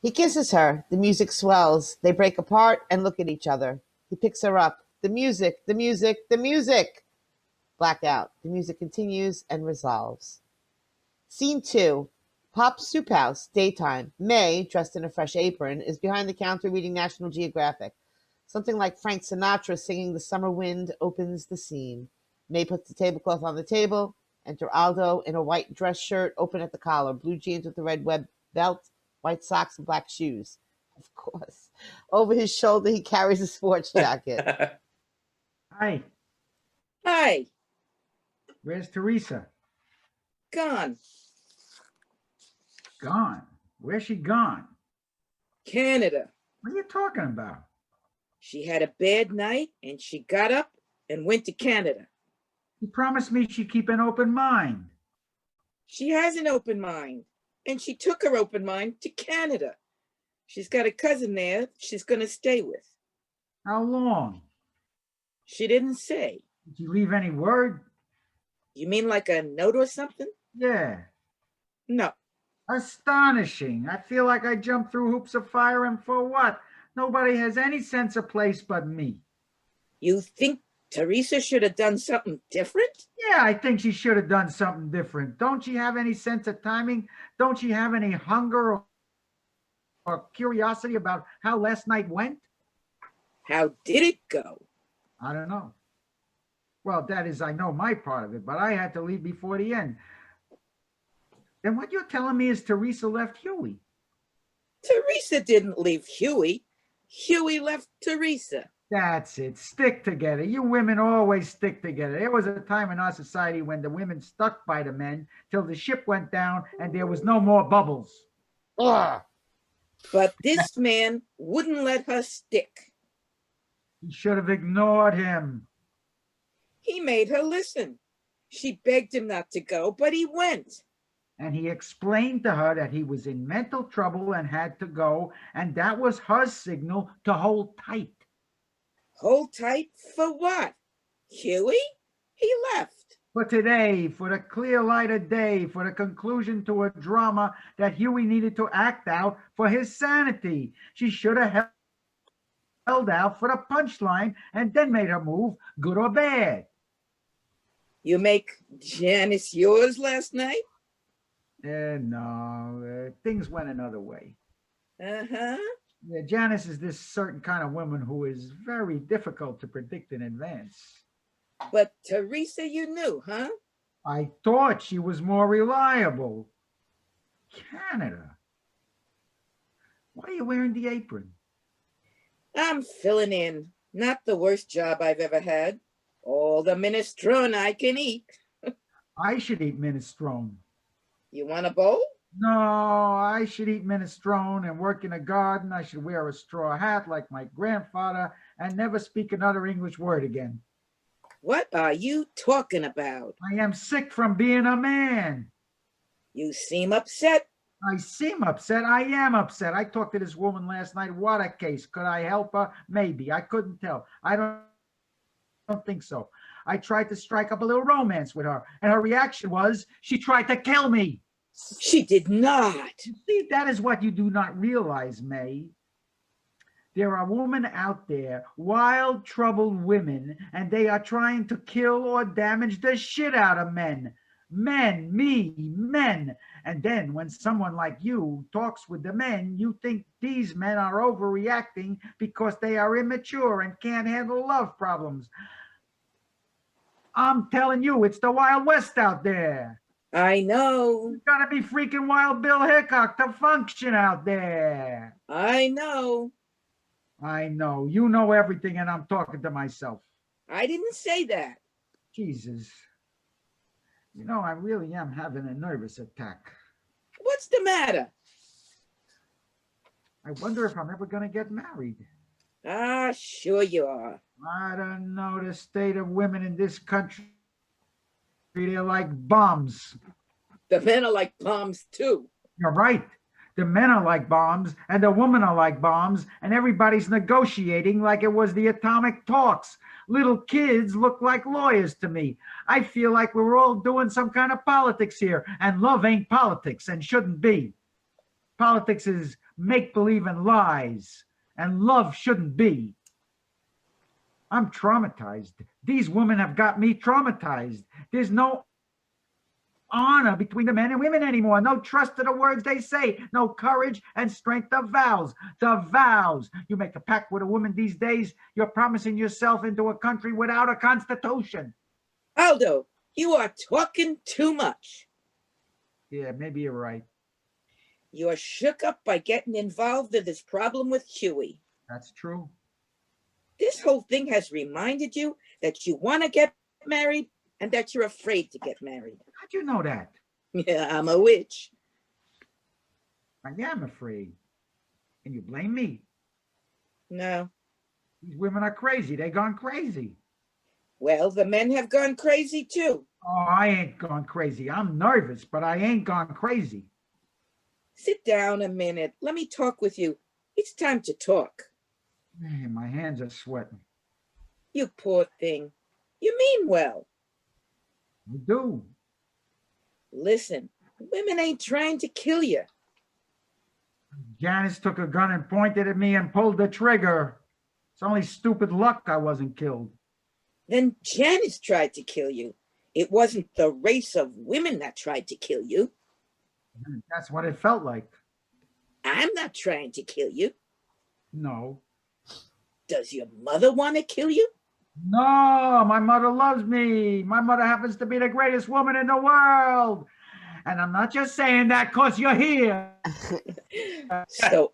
Speaker 1: He kisses her. The music swells. They break apart and look at each other. He picks her up. The music, the music, the music. Blackout. The music continues and resolves. Scene 2. Pop's Soup House, daytime. May, dressed in a fresh apron, is behind the counter reading National Geographic. Something like Frank Sinatra singing The Summer Wind opens the scene. May puts the tablecloth on the table. Enter Aldo in a white dress shirt, open at the collar, blue jeans with a red web belt, white socks, and black shoes. Of course. Over his shoulder, he carries a sports jacket.
Speaker 3: Hi,
Speaker 2: Hi,
Speaker 3: where's Teresa?
Speaker 2: gone.
Speaker 3: Gone. Where's she gone?
Speaker 2: Canada.
Speaker 3: What are you talking about?
Speaker 2: She had a bad night and she got up and went to Canada.
Speaker 3: You promised me she'd keep an open mind.
Speaker 2: She has an open mind, and she took her open mind to Canada. She's got a cousin there she's going to stay with.
Speaker 3: How long?
Speaker 2: She didn't say.
Speaker 3: Did you leave any word?
Speaker 2: You mean like a note or something?
Speaker 3: Yeah.
Speaker 2: No.
Speaker 3: Astonishing. I feel like I jumped through hoops of fire, and for what? Nobody has any sense of place but me.
Speaker 2: You think Teresa should have done something different?
Speaker 3: Yeah, I think she should have done something different. Don't she have any sense of timing? Don't she have any hunger or curiosity about how last night went?
Speaker 2: How did it go?
Speaker 3: I don't know. Well, that is, I know my part of it, but I had to leave before the end. Then what you're telling me is Teresa left Huey.
Speaker 2: Teresa didn't leave Huey. Huey left Teresa.
Speaker 3: That's it. Stick together. You women always stick together. There was a time in our society when the women stuck by the men till the ship went down and there was no more bubbles. Ugh.
Speaker 2: But this man wouldn't let her stick.
Speaker 3: You should have ignored him.
Speaker 2: He made her listen. She begged him not to go, but he went.
Speaker 3: And he explained to her that he was in mental trouble and had to go, and that was her signal to hold tight.
Speaker 2: Hold tight for what? Huey? He left.
Speaker 3: For today, for the clear light of day, for the conclusion to a drama that Huey needed to act out for his sanity. She should have held out for the punchline and then made her move, good or bad.
Speaker 2: You make Janice yours last night?
Speaker 3: No, things went another way.
Speaker 2: Uh-huh.
Speaker 3: Yeah, Janice is this certain kind of woman who is very difficult to predict in advance.
Speaker 2: But Teresa you knew, huh?
Speaker 3: I thought she was more reliable. Canada. Why are you wearing the apron?
Speaker 2: I'm filling in. Not the worst job I've ever had. All the minestrone I can eat.
Speaker 3: I should eat minestrone.
Speaker 2: You want a bowl?
Speaker 3: No, I should eat minestrone and work in a garden. I should wear a straw hat like my grandfather and never speak another English word again.
Speaker 2: What are you talking about?
Speaker 3: I am sick from being a man.
Speaker 2: You seem upset.
Speaker 3: I seem upset. I am upset. I talked to this woman last night. What a case. Could I help her? Maybe. I couldn't tell. I don't think so. I tried to strike up a little romance with her, and her reaction was she tried to kill me.
Speaker 2: She did not.
Speaker 3: You see, that is what you do not realize, May. There are women out there, wild, troubled women, and they are trying to kill or damage the shit out of men. Men, me, men. And then when someone like you talks with the men, you think these men are overreacting because they are immature and can't handle love problems. I'm telling you, it's the Wild West out there.
Speaker 2: I know.
Speaker 3: You gotta be freaking Wild Bill Hickok to function out there.
Speaker 2: I know.
Speaker 3: I know. You know everything, and I'm talking to myself.
Speaker 2: I didn't say that.
Speaker 3: Jesus. You know, I really am having a nervous attack.
Speaker 2: What's the matter?
Speaker 3: I wonder if I'm ever going to get married.
Speaker 2: Ah, sure you are.
Speaker 3: I don't know the state of women in this country. They're like bombs.
Speaker 2: The men are like bombs, too.
Speaker 3: You're right. The men are like bombs, and the women are like bombs, and everybody's negotiating like it was the atomic talks. Little kids look like lawyers to me. I feel like we're all doing some kind of politics here, and love ain't politics and shouldn't be. Politics is make-believe and lies, and love shouldn't be. I'm traumatized. These women have got me traumatized. There's no honor between the men and women anymore. No trust to the words they say. No courage and strength of vows. The vows. You make a pact with a woman these days, you're promising yourself into a country without a constitution.
Speaker 2: Aldo, you are talking too much.
Speaker 3: Yeah, maybe you're right.
Speaker 2: You're shook up by getting involved in this problem with Huey.
Speaker 3: That's true.
Speaker 2: This whole thing has reminded you that you want to get married and that you're afraid to get married.
Speaker 3: How'd you know that?
Speaker 2: Yeah, I'm a witch.
Speaker 3: I am afraid. Can you blame me?
Speaker 2: No.
Speaker 3: These women are crazy. They gone crazy.
Speaker 2: Well, the men have gone crazy too.
Speaker 3: Oh, I ain't gone crazy. I'm nervous, but I ain't gone crazy.
Speaker 2: Sit down a minute. Let me talk with you. It's time to talk.
Speaker 3: Hey, my hands are sweating.
Speaker 2: You poor thing. You mean well.
Speaker 3: I do.
Speaker 2: Listen, women ain't trying to kill you.
Speaker 3: Janice took a gun and pointed at me and pulled the trigger. It's only stupid luck I wasn't killed.
Speaker 2: Then Janice tried to kill you. It wasn't the race of women that tried to kill you.
Speaker 3: That's what it felt like.
Speaker 2: I'm not trying to kill you.
Speaker 3: No.
Speaker 2: Does your mother want to kill you?
Speaker 3: No, my mother loves me. My mother happens to be the greatest woman in the world. And I'm not just saying that because you're here.
Speaker 2: So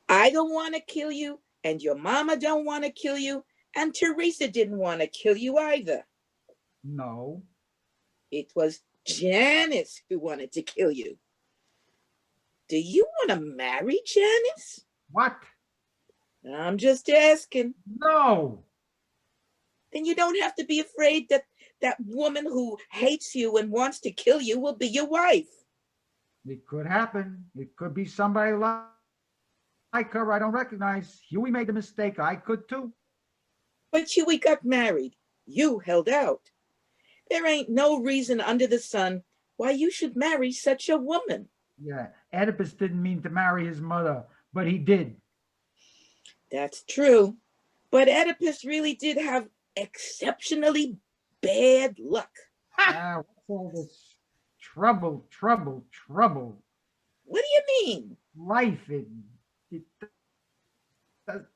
Speaker 2: I don't want to kill you, and your mama don't want to kill you, and Teresa didn't want to kill you either.
Speaker 3: No.
Speaker 2: It was Janice who wanted to kill you. Do you want to marry Janice?
Speaker 3: What?
Speaker 2: I'm just asking.
Speaker 3: No.
Speaker 2: Then you don't have to be afraid that that woman who hates you and wants to kill you will be your wife.
Speaker 3: It could happen. It could be somebody like her I don't recognize. Huey made the mistake. I could too.
Speaker 2: But Huey got married. You held out. There ain't no reason under the sun why you should marry such a woman.
Speaker 3: Yeah, Oedipus didn't mean to marry his mother, but he did.
Speaker 2: That's true. But Oedipus really did have exceptionally bad luck.
Speaker 3: What's all this trouble?
Speaker 2: What do you mean?
Speaker 3: Life,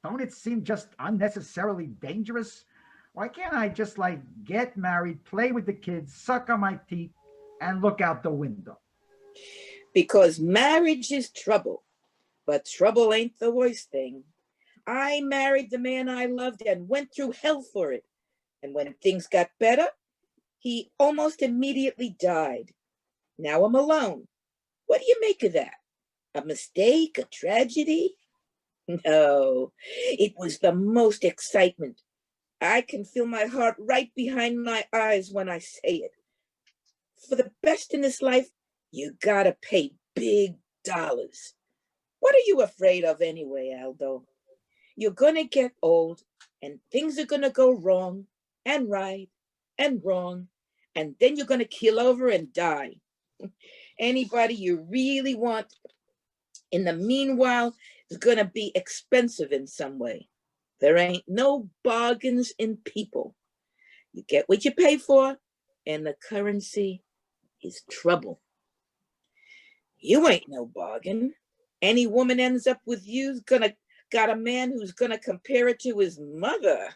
Speaker 3: don't it seem just unnecessarily dangerous? Why can't I just like get married, play with the kids, suck on my teeth, and look out the window?
Speaker 2: Because marriage is trouble, but trouble ain't the worst thing. I married the man I loved and went through hell for it. And when things got better, he almost immediately died. Now I'm alone. What do you make of that? A mistake? A tragedy? No, it was the most excitement. I can feel my heart right behind my eyes when I say it. For the best in this life, you gotta pay big dollars. What are you afraid of anyway, Aldo? You're gonna get old and things are gonna go wrong and right and wrong, and then you're gonna keel over and die. Anybody you really want in the meanwhile is gonna be expensive in some way. There ain't no bargains in people. You get what you pay for, and the currency is trouble. You ain't no bargain. Any woman ends up with you's got a man who's gonna compare it to his mother,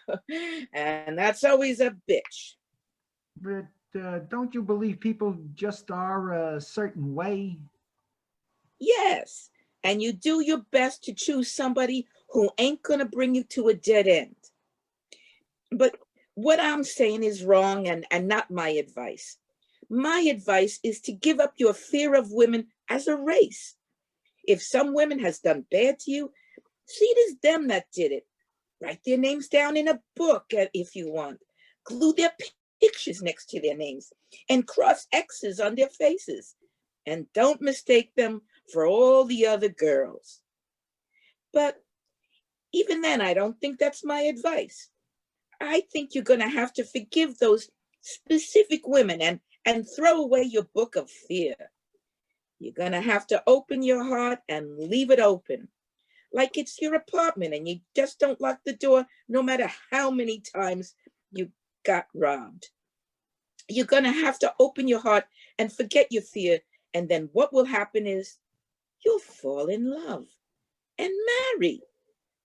Speaker 2: and that's always a bitch.
Speaker 3: But don't you believe people just are a certain way?
Speaker 2: Yes, and you do your best to choose somebody who ain't gonna bring you to a dead end. But what I'm saying is wrong and not my advice. My advice is to give up your fear of women as a race. If some women has done bad to you, see it as them that did it. Write their names down in a book if you want. Glue their pictures next to their names and cross X's on their faces. And don't mistake them for all the other girls. But even then, I don't think that's my advice. I think you're going to have to forgive those specific women and throw away your book of fear. You're going to have to open your heart and leave it open, like it's your apartment and you just don't lock the door no matter how many times you got robbed. You're going to have to open your heart and forget your fear. And then what will happen is you'll fall in love and marry.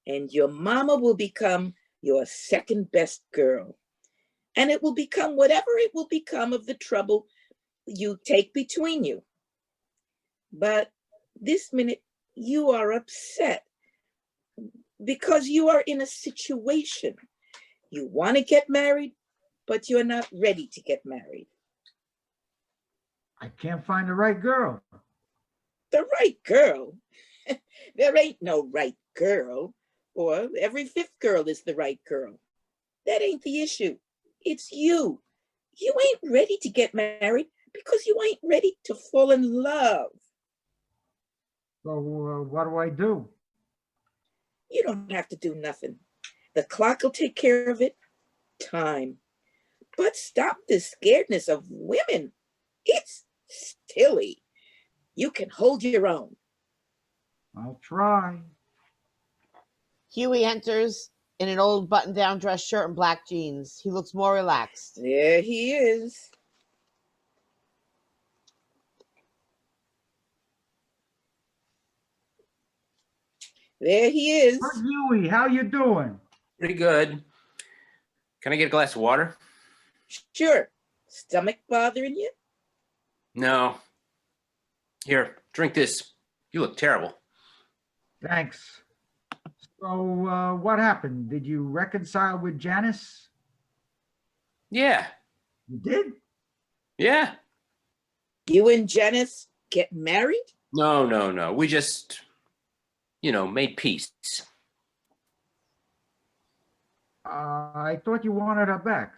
Speaker 2: And your mama will become your second best girl. And it will become whatever it will become of the trouble you take between you. But this minute, you are upset because you are in a situation. You want to get married, but you're not ready to get married.
Speaker 3: I can't find the right girl.
Speaker 2: The right girl? There ain't no right girl, or every fifth girl is the right girl. That ain't the issue. It's you. You ain't ready to get married because you ain't ready to fall in love.
Speaker 3: So what do I do?
Speaker 2: You don't have to do nothing. The clock will take care of it. Time. But stop this scaredness of women. It's silly. You can hold your own.
Speaker 3: I'll try.
Speaker 1: Huey enters in an old button-down dress shirt and black jeans. He looks more relaxed.
Speaker 2: There he is. There he is.
Speaker 3: Hey, Huey, how you doing?
Speaker 4: Pretty good. Can I get a glass of water?
Speaker 2: Sure. Stomach bothering you?
Speaker 4: No. Here, drink this. You look terrible.
Speaker 3: Thanks. So what happened? Did you reconcile with Janice?
Speaker 4: Yeah.
Speaker 3: You did?
Speaker 4: Yeah.
Speaker 2: You and Janice get married?
Speaker 4: No. We just, made peace.
Speaker 3: I thought you wanted her back.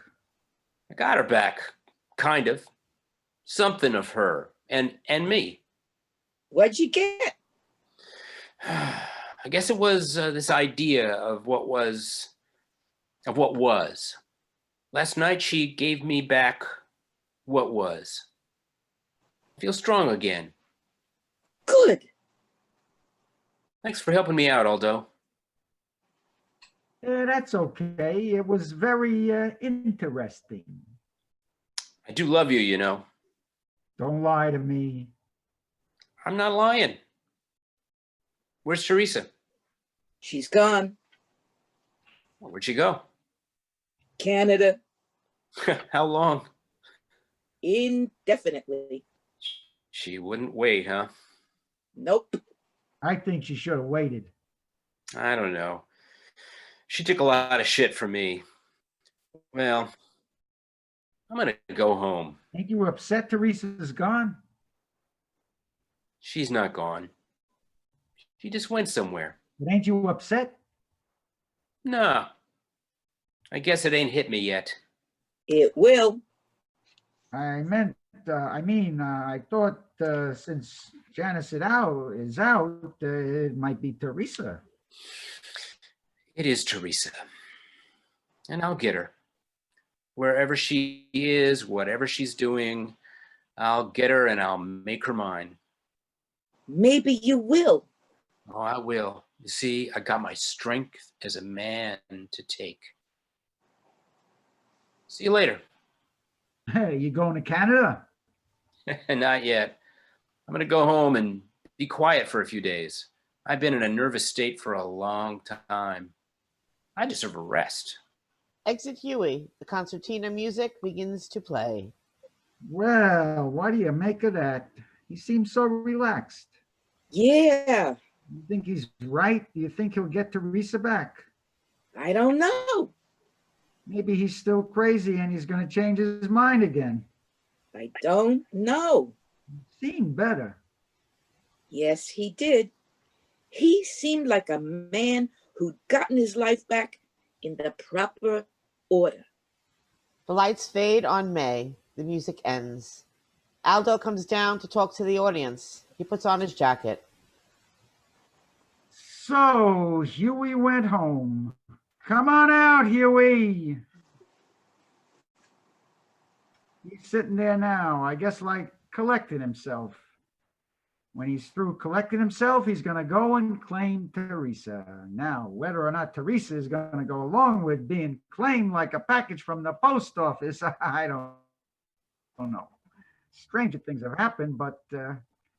Speaker 4: I got her back, kind of. Something of her and me.
Speaker 2: What'd you get?
Speaker 4: I guess it was this idea of what was. Last night she gave me back what was. I feel strong again.
Speaker 2: Good.
Speaker 4: Thanks for helping me out, Aldo.
Speaker 3: Yeah, that's okay. It was very interesting.
Speaker 4: I do love you,
Speaker 3: Don't lie to me.
Speaker 4: I'm not lying. Where's Teresa?
Speaker 2: She's gone.
Speaker 4: Where'd she go?
Speaker 2: Canada.
Speaker 4: How long?
Speaker 2: Indefinitely.
Speaker 4: She wouldn't wait, huh?
Speaker 2: Nope.
Speaker 3: I think she should have waited.
Speaker 4: I don't know. She took a lot of shit from me. Well, I'm gonna go home.
Speaker 3: Ain't you upset Teresa's gone?
Speaker 4: She's not gone. She just went somewhere.
Speaker 3: But ain't you upset?
Speaker 4: No. I guess it ain't hit me yet.
Speaker 2: It will.
Speaker 3: I thought since Janice is out, it might be Teresa.
Speaker 4: It is Teresa. And I'll get her. Wherever she is, whatever she's doing, I'll get her and I'll make her mine.
Speaker 2: Maybe you will.
Speaker 4: Oh, I will. You see, I got my strength as a man to take. See you later.
Speaker 3: Hey, you going to Canada?
Speaker 4: Not yet. I'm going to go home and be quiet for a few days. I've been in a nervous state for a long time. I deserve a rest.
Speaker 1: Exit Huey. The concertina music begins to play.
Speaker 3: Well, what do you make of that? He seems so relaxed.
Speaker 2: Yeah.
Speaker 3: You think he's right? Do you think he'll get Teresa back?
Speaker 2: I don't know.
Speaker 3: Maybe he's still crazy and he's going to change his mind again.
Speaker 2: I don't know.
Speaker 3: Seemed better.
Speaker 2: Yes, he did. He seemed like a man who'd gotten his life back in the proper order.
Speaker 1: The lights fade on May. The music ends. Aldo comes down to talk to the audience. He puts on his jacket.
Speaker 3: So Huey went home. Come on out, Huey. He's sitting there now, I guess like collecting himself. When he's through collecting himself, he's going to go and claim Teresa. Now, whether or not Teresa is going to go along with being claimed like a package from the post office, I don't know. Stranger things have happened, but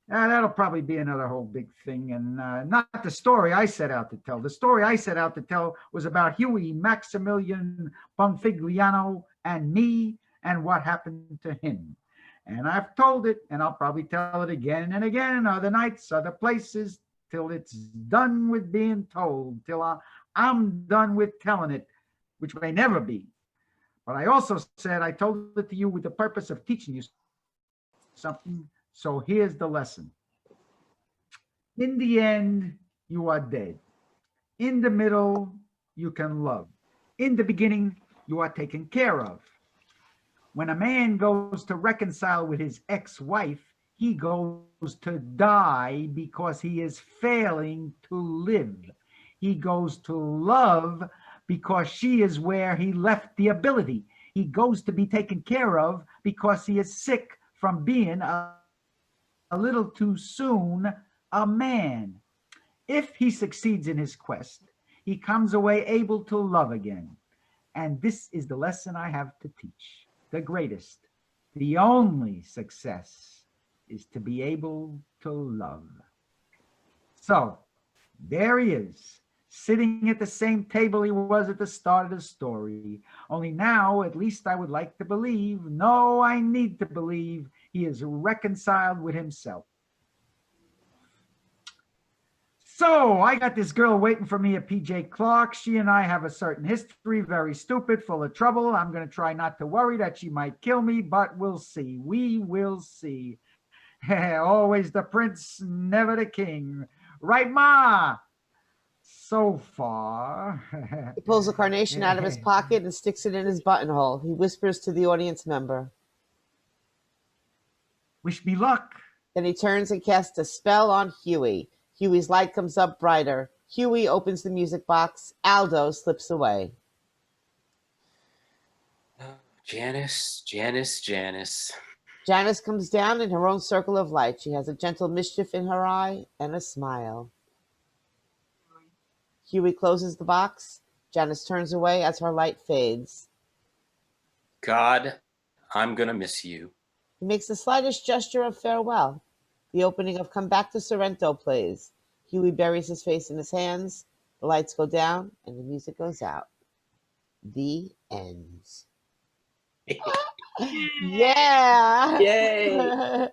Speaker 3: that'll probably be another whole big thing. And not the story I set out to tell. The story I set out to tell was about Huey Maximilian Bonfigliano and me and what happened to him. And I've told it, and I'll probably tell it again and again, other nights, other places, till it's done with being told, till I'm done with telling it, which may never be. But I also said I told it to you with the purpose of teaching you something. So here's the lesson. In the end, you are dead. In the middle, you can love. In the beginning, you are taken care of. When a man goes to reconcile with his ex-wife, He goes to die because he is failing to live. He goes to love because she is where he left the ability. He goes to be taken care of because he is sick from being a little too soon a man. If he succeeds in his quest, he comes away able to love again. And this is the lesson I have to teach. The greatest, the only success is to be able to love. So there he is, sitting at the same table he was at the start of the story. Only now, at least I would like to believe, no, I need to believe, he is reconciled with himself. So I got this girl waiting for me at PJ Clark's. She and I have a certain history, very stupid, full of trouble. I'm going to try not to worry that she might kill me, but we'll see. We will see. Always the prince, never the king. Right, Ma? So far.
Speaker 1: He pulls a carnation out of his pocket and sticks it in his buttonhole. He whispers to the audience member.
Speaker 3: Wish me luck.
Speaker 1: Then he turns and casts a spell on Huey. Huey's light comes up brighter. Huey opens the music box. Aldo slips away.
Speaker 4: Janice, Janice, Janice.
Speaker 1: Janice comes down in her own circle of light. She has a gentle mischief in her eye and a smile. Huey closes the box. Janice turns away as her light fades.
Speaker 4: God, I'm gonna miss you.
Speaker 1: He makes the slightest gesture of farewell. The opening of Come Back to Sorrento plays. Huey buries his face in his hands. The lights go down and the music goes out. The end. Yeah.
Speaker 2: Yay.